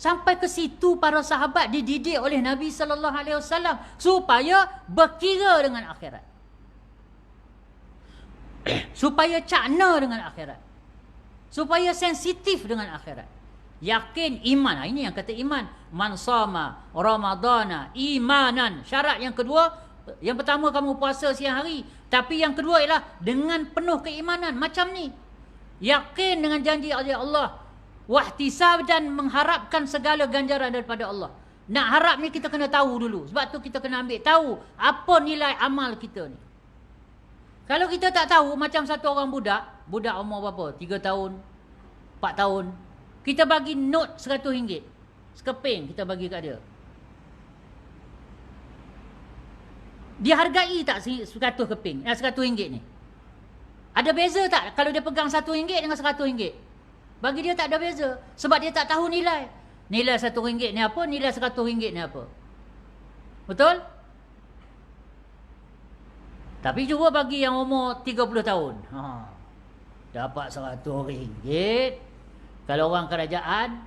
Sampai ke situ para sahabat dididik oleh Nabi SAW supaya berkira dengan akhirat. Supaya cakna dengan akhirat. Supaya sensitif dengan akhirat. Yakin iman. Ini yang kata iman. Man sama Ramadana imanan. Syarat yang kedua, yang pertama kamu puasa siang hari. Tapi yang kedua ialah dengan penuh keimanan. Macam ni. Yakin dengan janji oleh Allah. Wahtisab, dan mengharapkan segala ganjaran daripada Allah. Nak harap ni kita kena tahu dulu. Sebab tu kita kena ambil tahu apa nilai amal kita ni. Kalau kita tak tahu, macam satu orang budak umur berapa? 3 tahun, 4 tahun. Kita bagi note RM100. Sekeping kita bagi kat dia. Dia hargai tak RM100 keping? RM100 ni? Ada beza tak kalau dia pegang RM1 dengan RM100? Bagi dia tak ada beza. Sebab dia tak tahu nilai. Nilai RM1 ni apa, nilai RM100 ni apa. Betul? Tapi cuba bagi yang umur 30 tahun. Dapat RM100. Kalau orang kerajaan,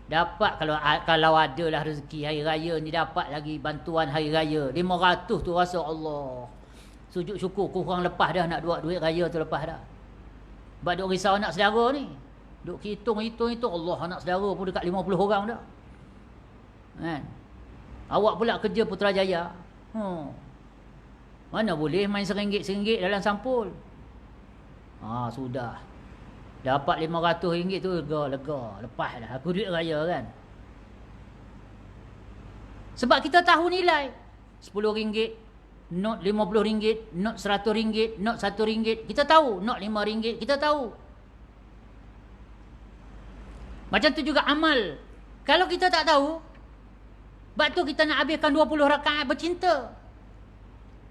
Dapat kalau ada lah rezeki hari raya ni, dapat lagi bantuan hari raya 500 tu, rasa Allah sujud syukur. Kurang lepas dah nak duit raya tu, lepas dah. Sebab duk risau anak saudara ni, duk hitung Allah, anak saudara pun dekat 50 orang dah kan. Awak pula kerja Putrajaya, mana boleh main RM1 dalam sampul. Sudah dapat RM500 tu, lega, lepas dah aku duit raya kan. Sebab kita tahu nilai RM10, not RM50, not RM100, not RM1, kita tahu. Not RM5, kita tahu. Macam tu juga amal. Kalau kita tak tahu, sebab tu kita nak habiskan 20 rakaat bercinta,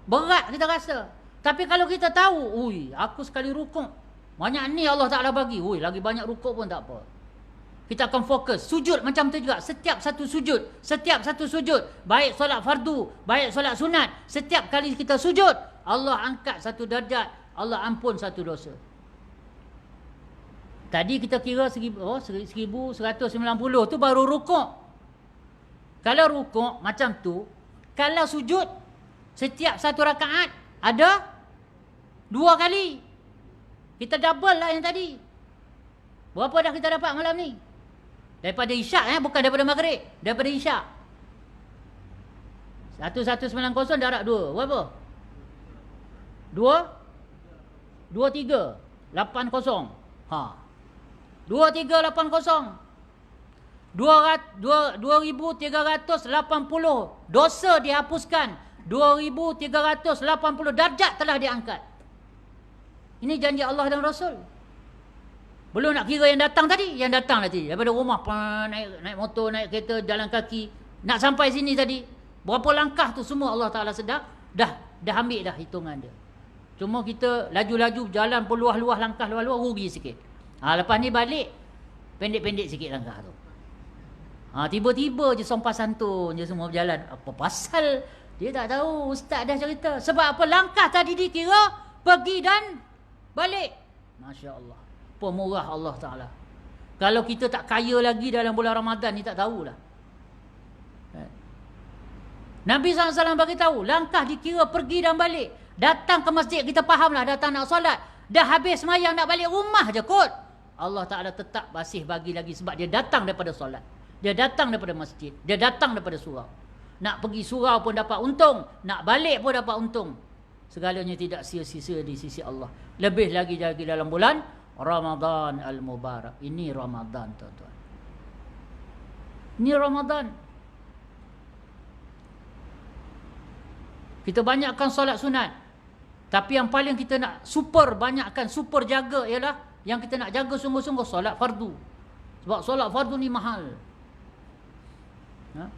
berat kita rasa. Tapi kalau kita tahu, aku sekali rukuk banyak ni Allah Ta'ala bagi, lagi banyak rukuk pun tak apa, kita akan fokus. Sujud macam tu juga. Setiap satu sujud, baik solat fardu, baik solat sunat, setiap kali kita sujud, Allah angkat satu darjat, Allah ampun satu dosa. Tadi kita kira 1190 tu baru rukuk. Kalau rukuk macam tu, kalau sujud setiap satu rakaat ada 2 kali. Kita double lah yang tadi. Berapa dah kita dapat malam ni? Daripada isyak, bukan daripada maghrib, daripada isyak. 1190 darab 2, berapa? 2380. 2380. 2380 dosa dihapuskan. 2380 darjat telah diangkat. Ini janji Allah dan Rasul. Belum nak kira yang datang tadi. Yang datang tadi daripada rumah, naik motor, naik kereta, jalan kaki, nak sampai sini tadi, berapa langkah tu semua Allah Ta'ala sedar. Dah ambil dah hitungan dia. Cuma kita laju-laju jalan peluah-luah, langkah luah-luah, rugi sikit. Lepas ni balik, pendek-pendek sikit langkah tu. Tiba-tiba je sompah santun je semua berjalan. Apa pasal? Dia tak tahu, ustaz dah cerita. Sebab apa? Langkah tadi dikira pergi dan balik. Masya Allah, pemurah Allah Ta'ala. Kalau kita tak kaya lagi dalam bulan Ramadan ni, tak tahulah. Nabi SAW bagi tahu, langkah dikira pergi dan balik. Datang ke masjid, kita fahamlah, datang nak solat, dah habis semayang nak balik rumah je kot, Allah Ta'ala tetap masih bagi lagi. Sebab dia datang daripada solat, dia datang daripada masjid, dia datang daripada surau. Nak pergi surau pun dapat untung, nak balik pun dapat untung. Segalanya tidak sia-sia di sisi Allah. Lebih lagi dalam bulan Ramadan Al-Mubarak. Ini Ramadan, tuan-tuan. Ini Ramadan. Kita banyakkan solat sunat. Tapi yang paling kita nak banyakkan, super jaga ialah yang kita nak jaga sungguh-sungguh solat fardu. Sebab solat fardu ni mahal.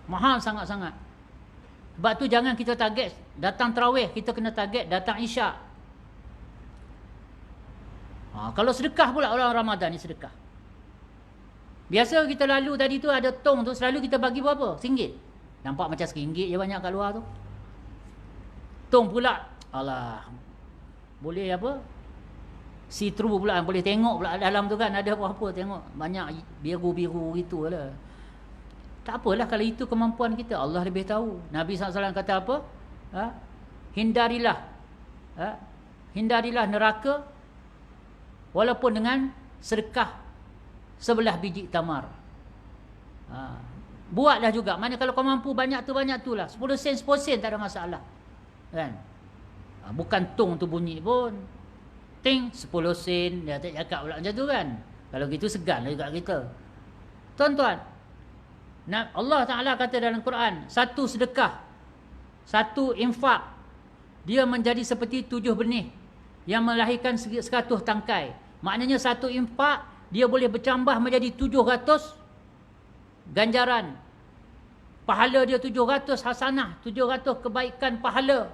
Mahal sangat-sangat. Sebab tu jangan kita target datang tarawih, kita kena target datang isyak. Kalau sedekah pula orang Ramadan ni sedekah. Biasa kita lalu tadi tu ada tong tu, selalu kita bagi berapa? RM1. Nampak macam RM1 je banyak kat luar tu. Tong pula, alah, boleh apa? See through pula, boleh tengok pula dalam tu kan ada apa-apa, tengok banyak biru-biru gitu lah. Tak apalah kalau itu kemampuan kita, Allah lebih tahu. Nabi SAW kata apa? Hindarilah neraka walaupun dengan sedekah sebelah biji tamar. Buatlah juga. Mana kalau kau mampu banyak tu lah. 10 sen, 10 sen tak ada masalah. Kan? Bukan tong tu bunyi pun. Ting 10 sen, dia tak cakap pula macam tu kan. Kalau gitu segan juga kita. Tuan-tuan, Allah Ta'ala kata dalam Quran, satu sedekah, satu infak, dia menjadi seperti 7 benih yang melahirkan 100 tangkai. Maknanya satu infak, dia boleh bercambah menjadi 700 ganjaran. Pahala dia 700 hasanah, 700 kebaikan pahala.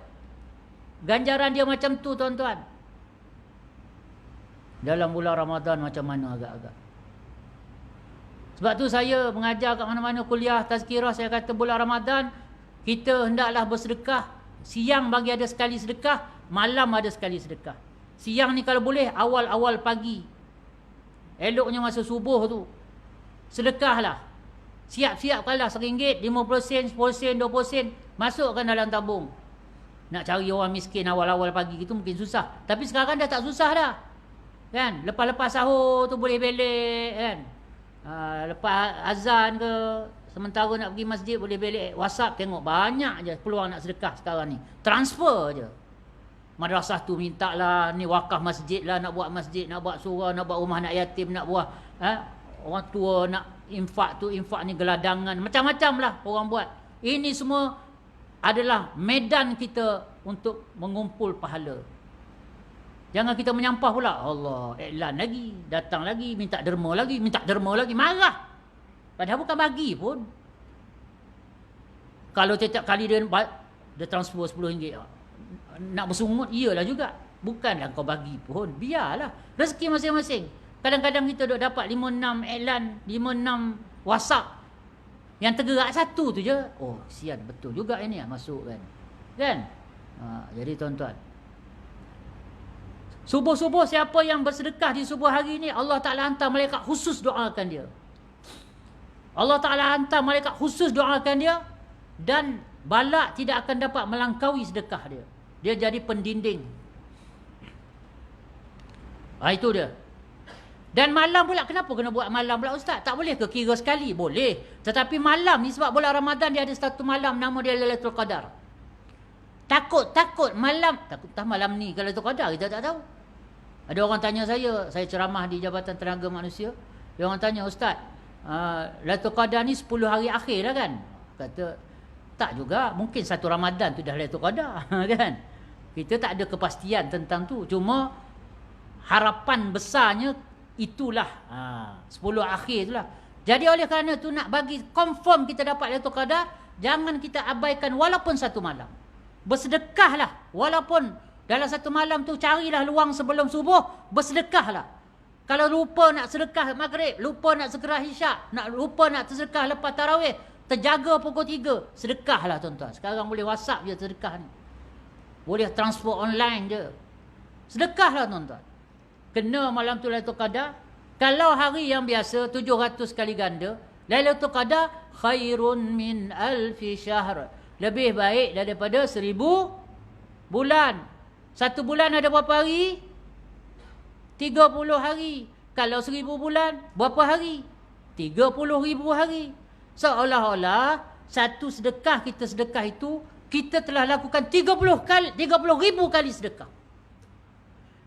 Ganjaran dia macam tu, tuan-tuan. Dalam bulan Ramadan macam mana agak-agak. Sebab tu saya mengajar kat mana-mana kuliah tazkirah, saya kata bulan Ramadan kita hendaklah bersedekah. Siang bagi ada sekali sedekah, malam ada sekali sedekah. Siang ni kalau boleh awal-awal pagi, eloknya masa subuh tu, sedekahlah. Siap-siap kalah RM1, 50 sen, 10 sen, 20 sen. Masukkan dalam tabung. Nak cari orang miskin awal-awal pagi itu mungkin susah. Tapi sekarang dah tak susah dah. Kan? Lepas-lepas sahur tu boleh belik kan. Lepas azan ke, sementara nak pergi masjid boleh belik WhatsApp, tengok banyak je peluang nak sedekah sekarang ni. Transfer je. Madrasah tu minta lah, ni wakaf masjid lah, nak buat masjid, nak buat surau, nak buat rumah anak yatim, nak buat orang tua nak infak tu, infak ni geladangan, macam-macam lah orang buat. Ini semua adalah medan kita untuk mengumpul pahala. Jangan kita menyampah pula. Allah, iklan lagi, datang lagi, minta derma lagi, marah. Padahal bukan bagi pun. Kalau setiap kali dia transfer RM10, nak bersungut, iyalah juga. Bukanlah kau bagi pun, biarlah. Rezeki masing-masing. Kadang-kadang kita duk dapat 5-6 iklan, 5-6 WhatsApp. Yang tergerak satu tu je. Oh, sian, betul juga ini masuk kan. Kan? Jadi tuan-tuan, subuh-subuh siapa yang bersedekah di subuh hari ni, Allah Ta'ala hantar malaikat khusus doakan dia. Allah Ta'ala hantar malaikat khusus doakan dia. Dan balak tidak akan dapat melangkaui sedekah dia. Dia jadi pendinding. Itu dia. Dan malam pula, kenapa kena buat malam pula Ustaz? Tak boleh ke kira sekali? Boleh. Tetapi malam ni sebab bulan Ramadan dia ada satu malam nama dia Lailatul Qadar. Takut malam. Takut malam ni kalau Lailatul Qadar kita tak tahu. Ada orang tanya saya ceramah di Jabatan Tenaga Manusia. Dia orang tanya, Ustaz, Lailatul Qadar ni 10 hari akhir lah kan? Kata, tak juga. Mungkin satu Ramadan tu dah Lailatul Qadar. Kan? Kita tak ada kepastian tentang tu. Cuma harapan besarnya itulah 10 akhir itulah. Jadi oleh kerana tu nak bagi confirm kita dapat Lailatul Qadar, jangan kita abaikan walaupun satu malam. Bersedekahlah walaupun dalam satu malam tu, carilah luang sebelum subuh, bersedekahlah. Kalau lupa nak sedekah maghrib, lupa nak sedekah isyak, lupa nak sedekah lepas tarawih, terjaga pukul 3, sedekahlah tuan-tuan. Sekarang boleh WhatsApp je sedekah ni. Boleh transfer online je. Sedekahlah tuan-tuan. Kena malam tu Lailatul Qadar. Kalau hari yang biasa 700 kali ganda, Lailatul Qadar khairun min alfi syahr. Lebih baik daripada 1000 bulan. Satu bulan ada berapa hari? 30 hari. Kalau 1000 bulan, berapa hari? 30,000 hari. Seolah-olah satu sedekah kita sedekah itu, kita telah lakukan 30,000 kali sedekah.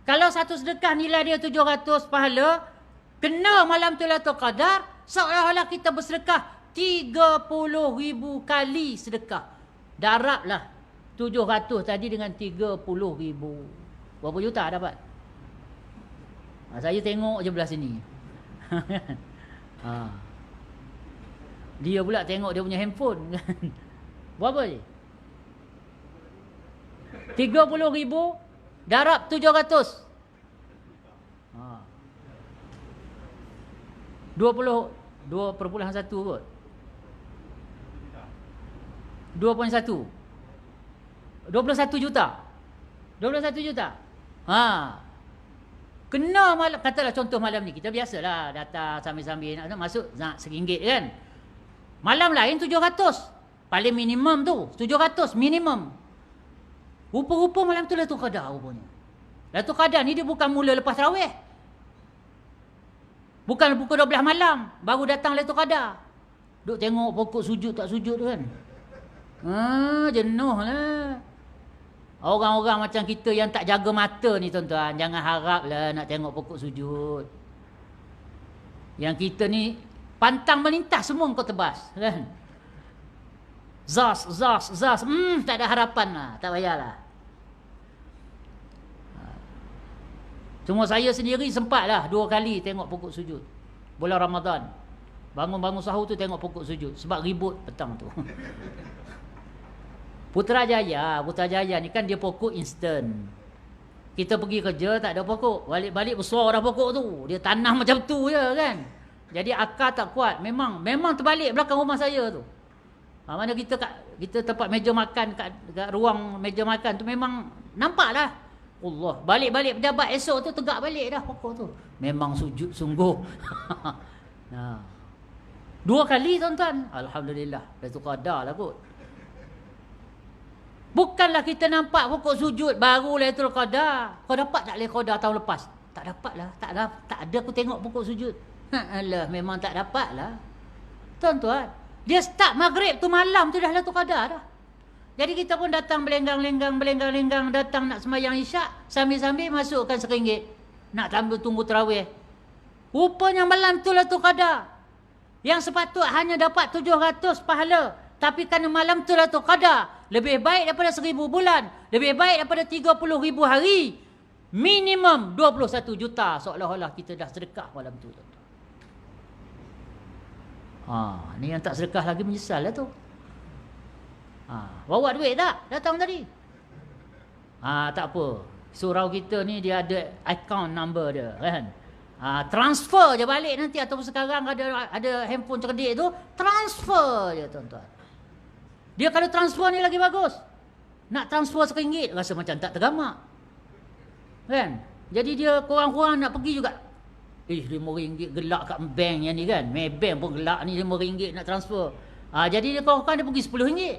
Kalau satu sedekah nilai dia 700 pahala, kena malam tu Lailatul Qadar, seolah-olah kita bersedekah 30,000 kali sedekah. Darablah 700 tadi dengan 30,000. Berapa juta dapat? Saya tengok je belah sini. Dia pula tengok dia punya handphone. Berapa je? 30,000 darab 700. 2.1 kot. 2.1. 21 juta. 21 juta. Kena malam, katalah contoh malam ni, kita biasalah datang sambil-sambil nak masuk nak RM1 kan. Malam lain 700. Paling minimum tu 700 minimum. Rupa-rupa malam tu Lailatul Qadar rupanya. Lailatul Qadar ni dia bukan mula lepas tarawih. Bukan pukul 12 malam baru datang Lailatul Qadar. Duk tengok pokok sujud tak sujud kan. Jenuh lah. Orang-orang macam kita yang tak jaga mata ni tuan-tuan, jangan haraplah nak tengok pokok sujud. Yang kita ni pantang melintas semua kau tebas kan. Zas. Tak ada harapan lah, tak payahlah. Cuma saya sendiri sempatlah 2 kali tengok pokok sujud. Bulan Ramadan. Bangun-bangun sahur tu tengok pokok sujud. Sebab ribut petang tu. Putrajaya ni kan dia pokok instan. Kita pergi kerja tak ada pokok. Balik-balik besar dah pokok tu. Dia tanam macam tu je kan. Jadi akar tak kuat. Memang terbalik belakang rumah saya tu. Mana kita tempat meja makan kat ruang meja makan tu memang nampak lah. Allah, balik-balik pejabat esok tu tegak balik dah pokok tu. Memang sujud sungguh. 2 kali tuan-tuan. Alhamdulillah. Lailatul Qadar lah kot. Bukanlah kita nampak pokok sujud baru Lailatul Qadar. Kau dapat tak Lailatul Qadar tahun lepas? Tak dapat lah. Tak ada aku tengok pokok sujud. Alah, memang tak dapat lah. Tuan-tuan, dia start maghrib tu malam tu dah Lailatul Qadar dah. Jadi kita pun datang belenggang, datang nak sembahyang isyak, sambil-sambil masukkan RM1. Nak tunggu tarawih. Rupanya malam tu Lailatul Qadar. Yang sepatut hanya dapat 700 pahala. Tapi kerana malam tu Lailatul Qadar, lebih baik daripada 1000 bulan, lebih baik daripada 30,000 hari. Minimum 21 juta seolah-olah kita dah sedekah malam tu. Ni yang tak sedekah lagi menyesal lah tu. Bawa duit tak? Datang tadi. Tak apa. Surau kita ni dia ada account number dia kan. Transfer je balik nanti, ataupun sekarang ada handphone cerdik tu, transfer je tuan-tuan. Dia kalau transfer ni lagi bagus. Nak transfer RM1 rasa macam tak tergamak. Kan? Jadi dia korang-korang nak pergi juga. RM5 gelak kat bank yang ni kan. Maybank pun gelak ni RM5 nak transfer. Jadi dia korang-korang dia pergi RM10.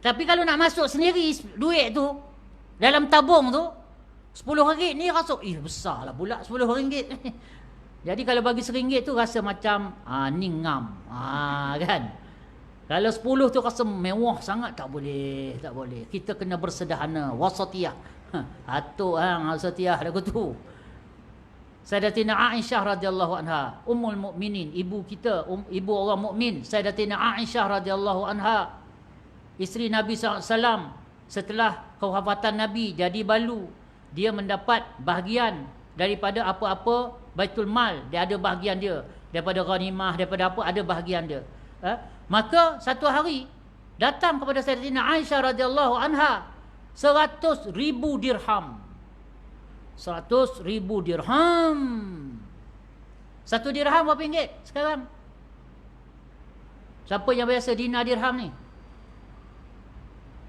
Tapi kalau nak masuk sendiri duit tu dalam tabung tu RM10 ni rasa besar lah pula RM10. Jadi kalau bagi RM1 tu rasa macam ni ngam. Kan? Kalau 10 tu rasa mewah sangat, tak boleh. Kita kena bersederhana, wasatiyah. Atuk wasatiyah lagu tu. Sayyidatina Aisyah radhiyallahu anha, ummul mukminin, ibu kita, ibu orang mukmin, Sayyidatina Aisyah radhiyallahu anha, isteri Nabi SAW, setelah kewafatan Nabi jadi balu, dia mendapat bahagian daripada apa-apa Baitul Mal, dia ada bahagian dia, daripada ghanimah, daripada apa ada bahagian dia. Maka satu hari datang kepada Sayyidatina Aisyah radhiyallahu anha 100,000 dirham. 100,000 dirham. 1 dirham berapa ringgit sekarang? Siapa yang biasa dinar dirham ni?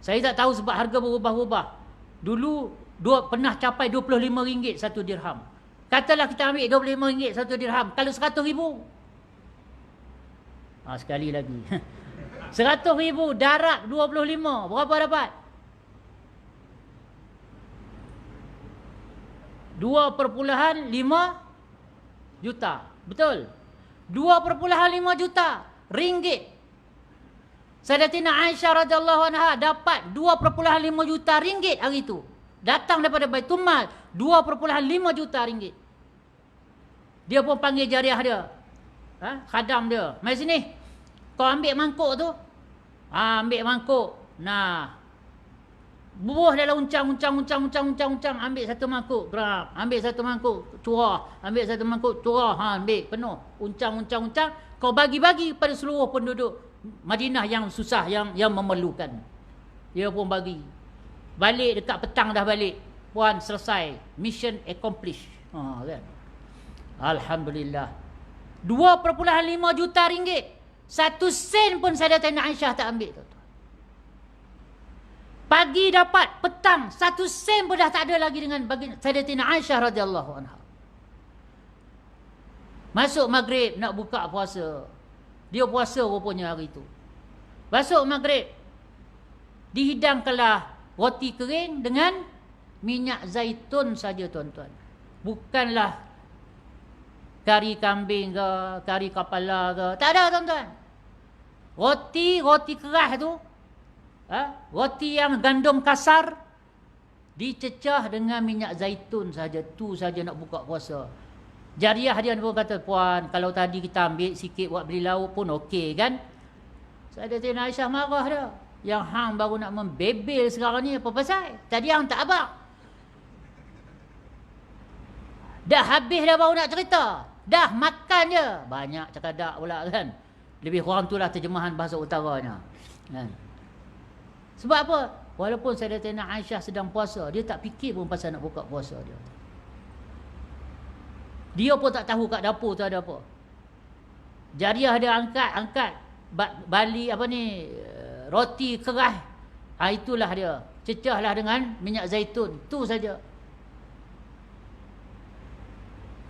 Saya tak tahu sebab harga berubah-ubah. Dulu pernah capai RM25 1 dirham. Katalah kita ambil RM25 1 dirham. Kalau 100,000, sekali lagi 100,000 darab 25, berapa dapat? 2.5 juta. Betul? 2.5 juta ringgit. Sayyidatina Aisyah radhiyallahu anha dapat 2.5 juta ringgit hari itu. Datang daripada Baitul Mal 2.5 juta ringgit. Dia pun panggil jariah dia, khadam dia, mari sini, kau ambil mangkuk tu. Ambil mangkuk. Nah, bubuh dalam uncang. Ambil satu mangkuk, gerak. Ambil satu mangkuk, curah. Ambil satu mangkuk, curah. Ambil penuh. Uncang. Kau bagi-bagi pada seluruh penduduk Madinah yang susah, yang memerlukan. Dia pun bagi. Balik dekat petang dah balik. Puan selesai. Mission accomplished. Kan? Alhamdulillah. 2.5 juta ringgit. 1 sen pun Sayyidatina Aisyah tak ambil. Pagi dapat, petang 1 sen pun dah tak ada lagi dengan bagi Sayyidatina Aisyah radhiyallahu anha. Masuk maghrib nak buka puasa. Dia puasa rupanya hari itu. Masuk maghrib, dihidangkanlah roti kering dengan minyak zaitun saja tuan-tuan. Bukanlah kari kambing ke, kari kepala ke. Tak ada tuan-tuan. Roti keras tu, roti yang gandum kasar, dicecah dengan minyak zaitun saja. Tu saja nak buka puasa. Jariah dia pun kata, puan, kalau tadi kita ambil sikit buat beli lauk pun okey kan? Sayyidatina Aisyah marah dia. Yang hang baru nak membebel sekarang ni apa pasal? Tadi hang tak abang. Dah habis dah baru nak cerita. Dah makan je. Banyak cakadak pula kan. Lebih kurang itulah terjemahan bahasa utaranya. Kan? Sebab apa? Walaupun Sayyidatina Aisyah sedang puasa, dia tak fikir pun pasal nak buka puasa dia. Dia pun tak tahu kat dapur tu ada apa. Jariah dia angkat bali roti keras. Itulah dia. Cecahlah dengan minyak zaitun. Tu saja.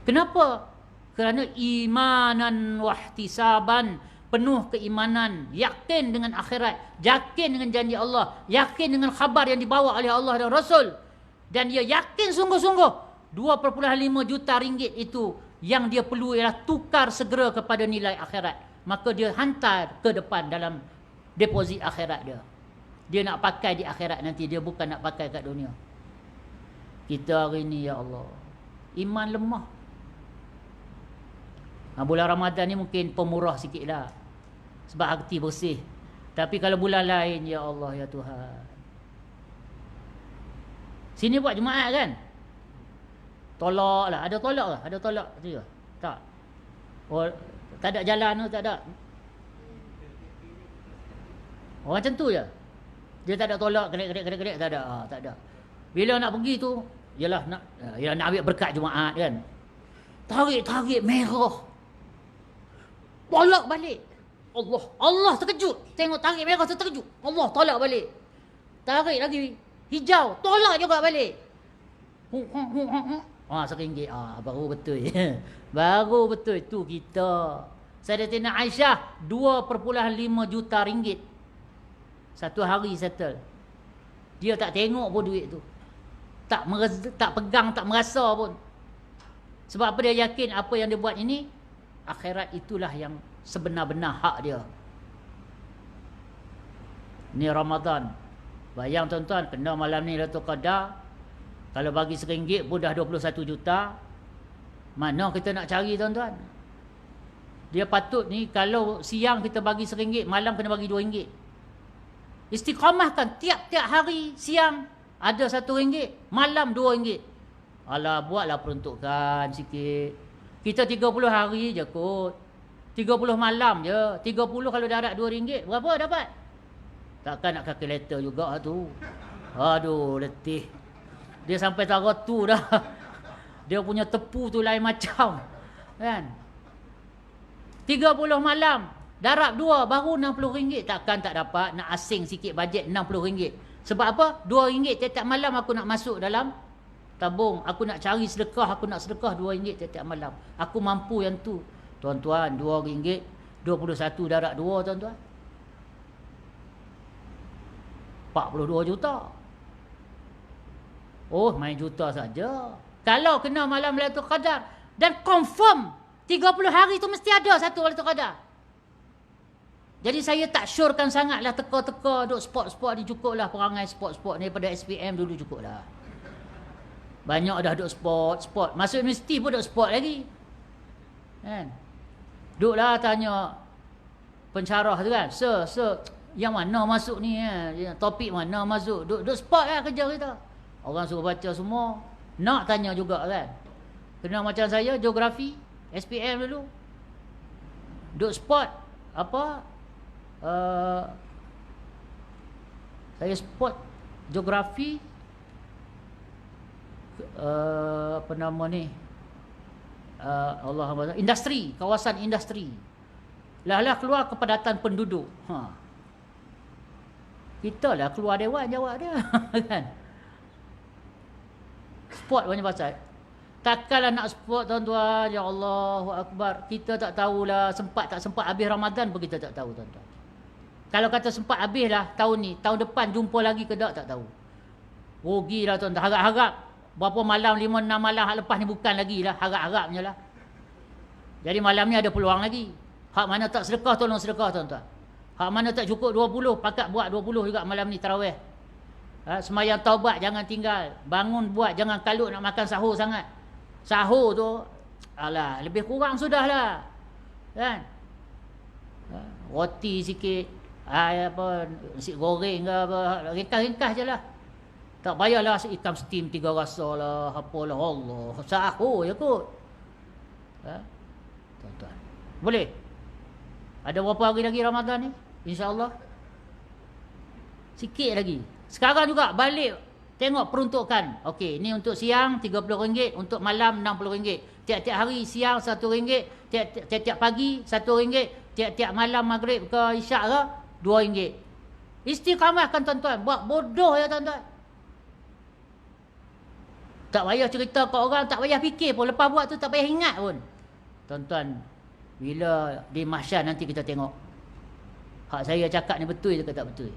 Kenapa? Kerana imanan wahtisaban, penuh keimanan, yakin dengan akhirat, yakin dengan janji Allah, yakin dengan khabar yang dibawa oleh Allah dan Rasul, dan dia yakin sungguh-sungguh 2,5 juta ringgit itu yang dia perlu ialah tukar segera kepada nilai akhirat, maka dia hantar ke depan dalam deposit akhirat dia. Dia nak pakai di akhirat nanti, dia bukan nak pakai kat dunia. Kita hari ni, ya Allah, iman lemah. Bulan Ramadan ni mungkin pemurah sikit lah, sebab hati bersih. Tapi kalau bulan lain, ya Allah, ya Tuhan, sini buat jemaat kan, tolak lah. Ada tolak lah? Ada tolak tu ke? Tak. Oh, tak ada jalan tu, tak ada. Orang macam tu je. Dia tak ada tolak, kedek, tak ada. Tak ada. Bila nak pergi tu, yalah nak ambil berkat jemaat kan. Tarik merah. Tolak balik. Allah terkejut. Tengok tarik merah tu terkejut. Allah tolak balik. Tarik lagi hijau, tolak juga balik. RM1. Baru betul. Baru betul tu kita. Sayyidatina Aisyah 2,5 juta ringgit. Satu hari settle. Dia tak tengok pun duit tu. Tak pegang, tak merasa pun. Sebab apa? Dia yakin apa yang dia buat ini, akhirat itulah yang sebenar-benar hak dia. Ni Ramadan. Bayang tuan-tuan, kena malam ni Lailatul Qadar. Kalau bagi RM1 pun dah 21 juta. Mana kita nak cari tuan-tuan? Dia patut ni, kalau siang kita bagi RM1, malam kena bagi RM2. Istiqamahkan tiap-tiap hari siang ada RM1, malam RM2. Alah, buatlah peruntukan sikit. Kita 30 hari je kot. 30 malam je. 30 kalau darat RM2, berapa dapat? Takkan nak kalkulator juga tu. Aduh, letih. Dia sampai taruh tu dah. Dia punya tepu tu lain macam. Kan? 30 malam. Darab 2 baru RM60. Takkan tak dapat. Nak asing sikit bajet RM60. Sebab apa? RM2 tiap-tiap malam aku nak masuk dalam tabung. Aku nak cari sedekah. Aku nak sedekah RM2 tiap-tiap malam. Aku mampu yang tu. Tuan-tuan, RM2, 21 darab 2 tuan-tuan. 42 juta. Oh, main juta saja. Kalau kena malam Lailatul Qadar dan confirm 30 hari tu mesti ada satu Lailatul Qadar. Jadi saya tak syorkan sangatlah teka-teka duk spot-spot ni, cukuplah perangai spot-spot ni pada SPM dulu cukuplah. Banyak dah duk spot. Masuk universiti pun duk spot lagi. Kan? Duklah tanya pencarah tu kan, Sir, yang mana masuk ni topik mana masuk, duk spot lah kerja kita. Orang suruh baca semua. Nak tanya juga kan. Kena macam saya, geografi SPM dulu. Duk spot apa? Saya spot geografi apa nama ni? Industri, kawasan industri. Lah keluar kepadatan penduduk. Kita lah keluar dewan jawab dia. Kan? Spot banyak pasal. Takkanlah nak spot tuan-tuan. Ya Allahu Akbar. Kita tak tahulah sempat tak sempat habis Ramadan pun kita tak tahu tuan-tuan. Kalau kata sempat habis lah tahun ni, tahun depan jumpa lagi ke tak tahu. Rugilah tuan-tuan. Harap-harap berapa malam, 5-6 malam hak lepas ni bukan lagi lah. Harap-harapnya lah. Jadi malam ni ada peluang lagi. Hak mana tak sedekah, tolong sedekah tuan-tuan. Hak mana tak cukup 20, pakat buat 20 juga malam ni tarawih. Semayang taubat jangan tinggal. Bangun buat, jangan kalut nak makan sahur sangat. Sahur tu, alah, lebih kurang sudahlah. Kan? Roti sikit, apa, nasi goreng ke apa, ringkas-ringkas je lah. Tak payahlah ikan steam 3 rasa lah, apalah, Allah. Sahur je kot. Tuan-tuan. Boleh? Ada berapa hari lagi Ramadan ni? InsyaAllah. Sikit lagi. Sekarang juga balik tengok peruntukan. Okey, ni untuk siang RM30, untuk malam RM60. Tiap-tiap hari siang RM1, tiap-tiap pagi RM1, tiap-tiap malam maghrib ke isyak ke RM2. Istiqamahkan tuan-tuan. Buat bodoh ya tuan-tuan. Tak payah cerita ke orang, tak payah fikir pun. Lepas buat tu tak payah ingat pun. Tuan-tuan, bila di mahsyar nanti kita tengok hak saya cakap ni betul ke tak betul.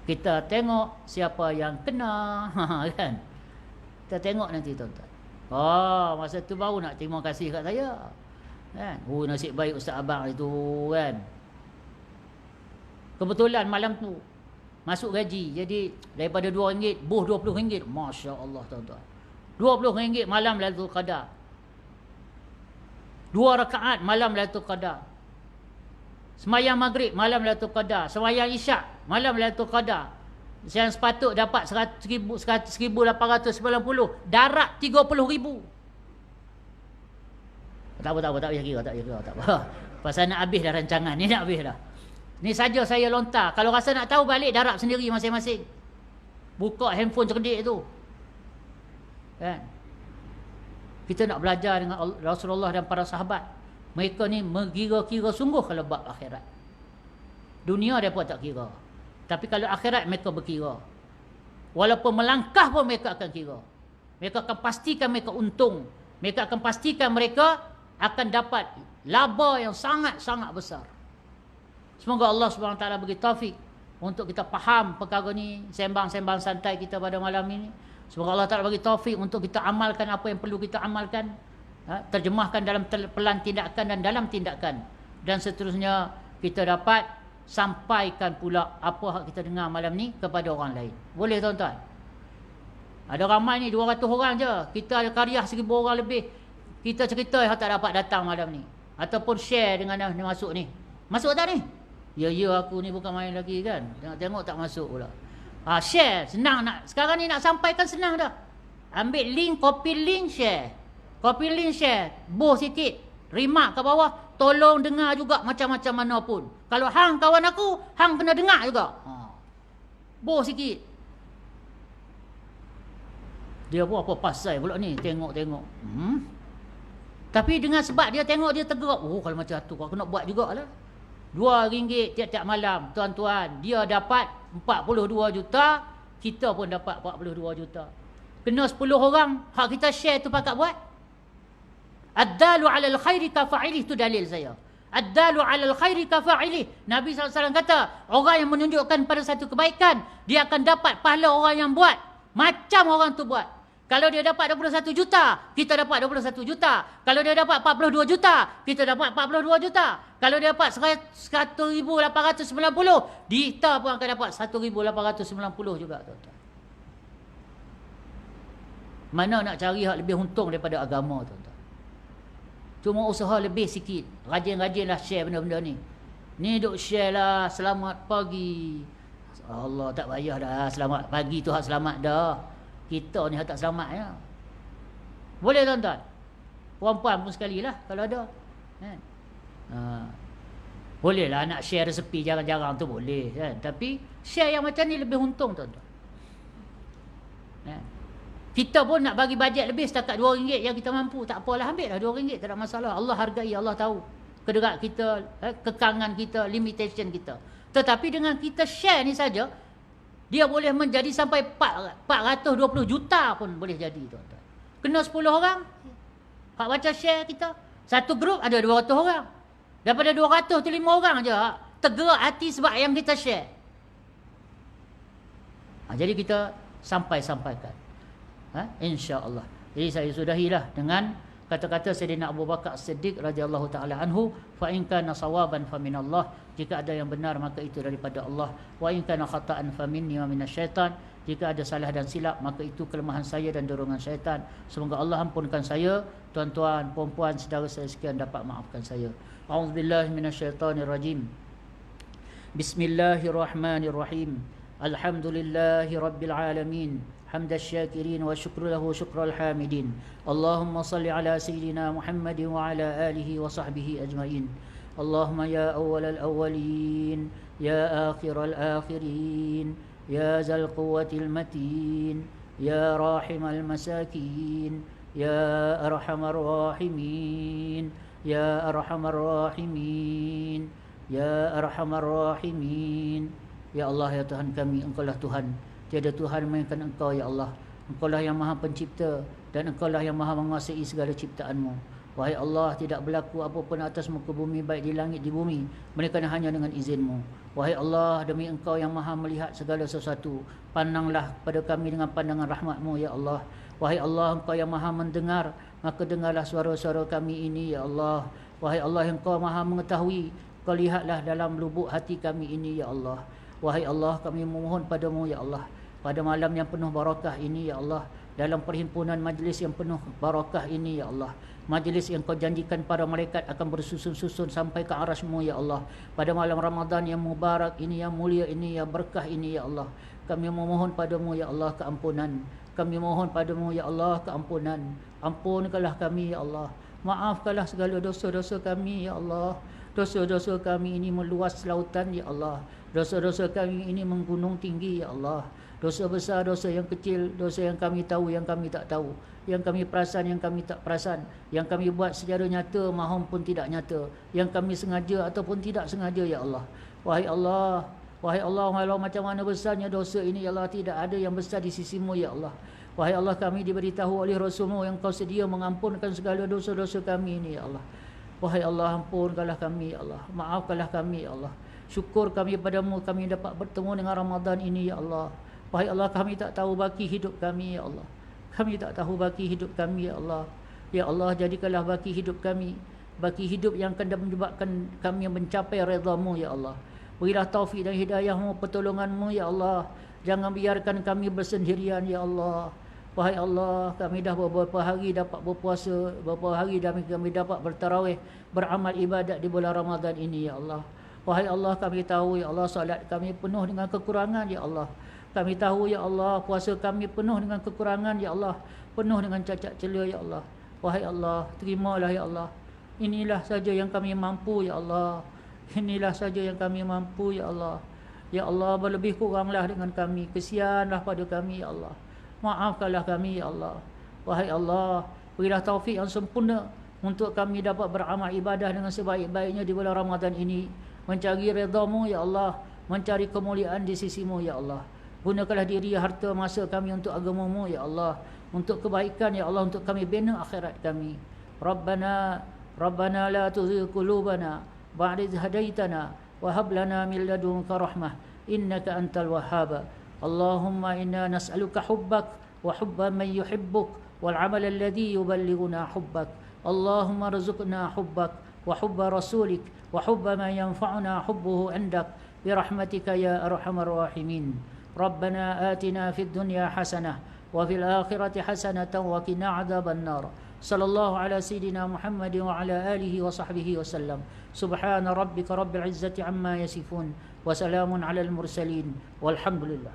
Kita tengok siapa yang kena kan. Kita tengok nanti tuan-tuan. Masa tu baru nak terima kasih kat saya kan. Nasib baik Ustaz Abang itu kan. Kebetulan malam tu masuk gaji. Jadi daripada RM2 buh RM20. Masya Allah tuan-tuan, RM20 malam Lailatul Qadar. 2 rakaat malam Lailatul Qadar. Semayang maghrib malam Lailatul Qadar. Semayang isyak malam Lailatul Qadar. Yang sepatut dapat 1,890, darat 30,000. Tak apa, tak payah kira. Tak apa. Pasal nak habis dah rancangan ni, nak habis dah. Ni saja saya lontar. Kalau rasa nak tahu, balik darab sendiri masing-masing. Buka handphone cerdik tu. Kan? Kita nak belajar dengan Rasulullah dan para sahabat. Mereka ni mengira-kira sungguh kalau bab akhirat. Dunia mereka tak kira. Tapi kalau akhirat mereka berkira. Walaupun melangkah pun mereka akan kira. Mereka akan pastikan mereka untung. Mereka akan pastikan mereka akan dapat laba yang sangat-sangat besar. Semoga Allah SWT bagi taufik untuk kita faham perkara ni, sembang-sembang santai kita pada malam ini. Semoga Allah Ta'ala bagi taufik untuk kita amalkan apa yang perlu kita amalkan, terjemahkan dalam pelan tindakan dan dalam tindakan, dan seterusnya kita dapat sampaikan pula apa hak kita dengar malam ni kepada orang lain. Boleh tuan-tuan? Ada ramai ni 200 orang je. Kita ada karya 1,000 orang lebih. Kita cerita yang tak dapat datang malam ni, ataupun share dengan yang masuk ni. Masuk tak ni? Ya aku ni bukan main lagi kan. Tengok tak masuk pula. Share, senang nak. Sekarang ni nak sampaikan senang dah. Ambil link, copy link, share. Copy link, share. Boh sikit. Remark ke bawah. Tolong dengar juga macam-macam mana pun. Kalau hang kawan aku, hang kena dengar juga. Boh sikit. Dia pun apa pasal pula ni. Tengok-tengok. Tapi dengan sebab dia tengok, dia tergerak. Kalau macam tu kau kena buat jugalah. RM2 tiap-tiap malam. Tuan-tuan, dia dapat 42 juta. Kita pun dapat 42 juta. Kena 10 orang. Hak kita share tu pakat buat. Ad-dalu alal khairi kafa'ilih. Itu dalil saya. Ad-dalu alal khairi kafa'ilih. Nabi SAW kata, orang yang menunjukkan pada satu kebaikan, dia akan dapat pahala orang yang buat. Macam orang tu buat. Kalau dia dapat 21 juta, kita dapat 21 juta. Kalau dia dapat 42 juta, kita dapat 42 juta. Kalau dia dapat 1,890, kita pun akan dapat 1,890 juga, tuan-tuan. Mana nak cari hak lebih untung daripada agama, tuan-tuan? Cuma usaha lebih sikit. Rajin-rajinlah share benda-benda ni. Ni duk share lah, selamat pagi. Allah, tak payah dah. Selamat pagi tu hak selamat dah. Kita ni hak tak selamat ya. Boleh tuan-tuan? Puan-puan pun sekali lah kalau ada. Kan? Boleh lah nak share resepi jarang-jarang tu boleh. Kan? Tapi share yang macam ni lebih untung tuan-tuan. Kan? Kita pun nak bagi bajet lebih setakat RM2 yang kita mampu. Tak apalah, ambil lah RM2. Tak ada masalah. Allah hargai, Allah tahu kederat kita, kekangan kita, limitation kita. Tetapi dengan kita share ni saja, dia boleh menjadi sampai 420 juta pun boleh jadi, tuan-tuan. Kena 10 orang, hak baca share kita. Satu grup ada 200 orang. Daripada 200 tu 5 orang je tergerak hati sebab yang kita share. Jadi kita sampaikan. InsyaAllah. Jadi saya sudahilah dengan kata-kata Sayyidina Abu Bakar As-Siddiq radhiyallahu taala anhu, fa in kana sawaban fa minallah, jika ada yang benar maka itu daripada Allah, wa in kana khata'an fa minni wa minasyaitan, jika ada salah dan silap maka itu kelemahan saya dan dorongan syaitan. Semoga Allah ampunkan saya, tuan-tuan, puan-puan, saudara saya sekalian dapat maafkan saya. A'udzubillahi minasyaitonirrajim. Bismillahirrahmanirrahim. Alhamdulillahi rabbil alamin. حمد الشاكرين وشكر له شكر الحامدين. اللهم صل على سيدنا محمد وعلى آله وصحبه أجمعين. اللهم يا أول الأولين يا آخر الآخرين يا ذا القوة المتين يا راحم المساكين يا أرحم الراحمين يا أرحم الراحمين يا أرحم الراحمين. Ya Allah, ya Tuhan kami, Engkau lah Tuhan. Tiada Tuhan melainkan Engkau, ya Allah. Engkaulah yang maha pencipta dan Engkaulah yang maha menguasai segala ciptaanmu. Wahai Allah, tidak berlaku apa-apa atas muka bumi, baik di langit di bumi, melainkan hanya dengan izinmu. Wahai Allah, demi Engkau yang maha melihat segala sesuatu, pandanglah pada kami dengan pandangan rahmatmu, ya Allah. Wahai Allah, Engkau yang maha mendengar, maka dengarlah suara-suara kami ini, ya Allah. Wahai Allah, Engkau maha mengetahui, Kau lihatlah dalam lubuk hati kami ini, ya Allah. Wahai Allah, kami memohon padamu, ya Allah, pada malam yang penuh barakah ini, ya Allah, dalam perhimpunan majlis yang penuh barakah ini, ya Allah, majlis yang Kau janjikan para malaikat akan bersusun-susun sampai ke arasmu, ya Allah, pada malam Ramadan yang mubarak ini, yang mulia ini, yang berkah ini, ya Allah, kami memohon padamu, ya Allah, keampunan. Kami mohon padamu, ya Allah, keampunan. Ampunkanlah kami, ya Allah. Maafkanlah segala dosa-dosa kami, ya Allah. Dosa-dosa kami ini meluas lautan, ya Allah. Dosa-dosa kami ini menggunung tinggi, ya Allah. Dosa besar, dosa yang kecil, dosa yang kami tahu, yang kami tak tahu, yang kami perasan, yang kami tak perasan, yang kami buat secara nyata maupun tidak nyata, yang kami sengaja ataupun tidak sengaja, ya Allah. Wahai Allah, wahai Allah, walau macam mana besarnya dosa ini, ya Allah, tidak ada yang besar di sisimu, ya Allah. Wahai Allah, kami diberitahu oleh Rasulmu yang Kau sedia mengampunkan segala dosa-dosa kami ini, ya Allah. Wahai Allah, ampunkanlah kami, ya Allah. Maafkanlah kami, ya Allah. Syukur kami padamu, kami dapat bertemu dengan Ramadan ini, ya Allah. Wahai Allah, kami tak tahu baki hidup kami, ya Allah. Kami tak tahu baki hidup kami, ya Allah. Ya Allah, jadikanlah baki hidup kami baki hidup yang akan menyebabkan kami mencapai redha-Mu, ya Allah. Berilah taufik dan hidayah-Mu, pertolongan-Mu, ya Allah. Jangan biarkan kami bersendirian, ya Allah. Wahai Allah, kami dah beberapa hari dapat berpuasa, beberapa hari dah kami dapat bertarawih, beramal ibadat di bulan Ramadan ini, ya Allah. Wahai Allah, kami tahu, ya Allah, solat kami penuh dengan kekurangan, ya Allah. Kami tahu, ya Allah, puasa kami penuh dengan kekurangan, ya Allah. Penuh dengan cacat celah, ya Allah. Wahai Allah, terimalah, ya Allah. Inilah saja yang kami mampu, ya Allah. Inilah saja yang kami mampu, ya Allah. Ya Allah, berlebih kuranglah dengan kami. Kesianlah pada kami, ya Allah. Maafkanlah kami, ya Allah. Wahai Allah, berilah taufik yang sempurna untuk kami dapat beramal ibadah dengan sebaik-baiknya di bulan Ramadan ini. Mencari redha-Mu, ya Allah. Mencari kemuliaan di sisi-Mu, ya Allah. Gunakanlah diri, harta, masa kami untuk agama-Mu, ya Allah. Untuk kebaikan, ya Allah. Untuk kami bina akhirat kami. Rabbana la tuzigh qulubana ba'da idh hadaitana wa hab lana min ladunka rahmah innaka antal wahhab. Allahumma inna nas'aluka hubbak wa hubba man yuhibbuk wal 'amal alladhi yuballighuna hubbak. Allahumma rzuqna hubbak wa hubba rasulik wa hubba ma yanfa'una hubbuhu 'indak bi rahmatika ya arhamar rahimin. Rabbana atina fid dunya hasanah wa fil akhirati hasanatan wa qina 'adzaban nar. Sallallahu ala sayyidina Muhammad wa ala alihi wa sahbihi wa sallam. Subhana rabbika rabbil izzati amma yasifun wa salamun ala al mursalin walhamdulillah.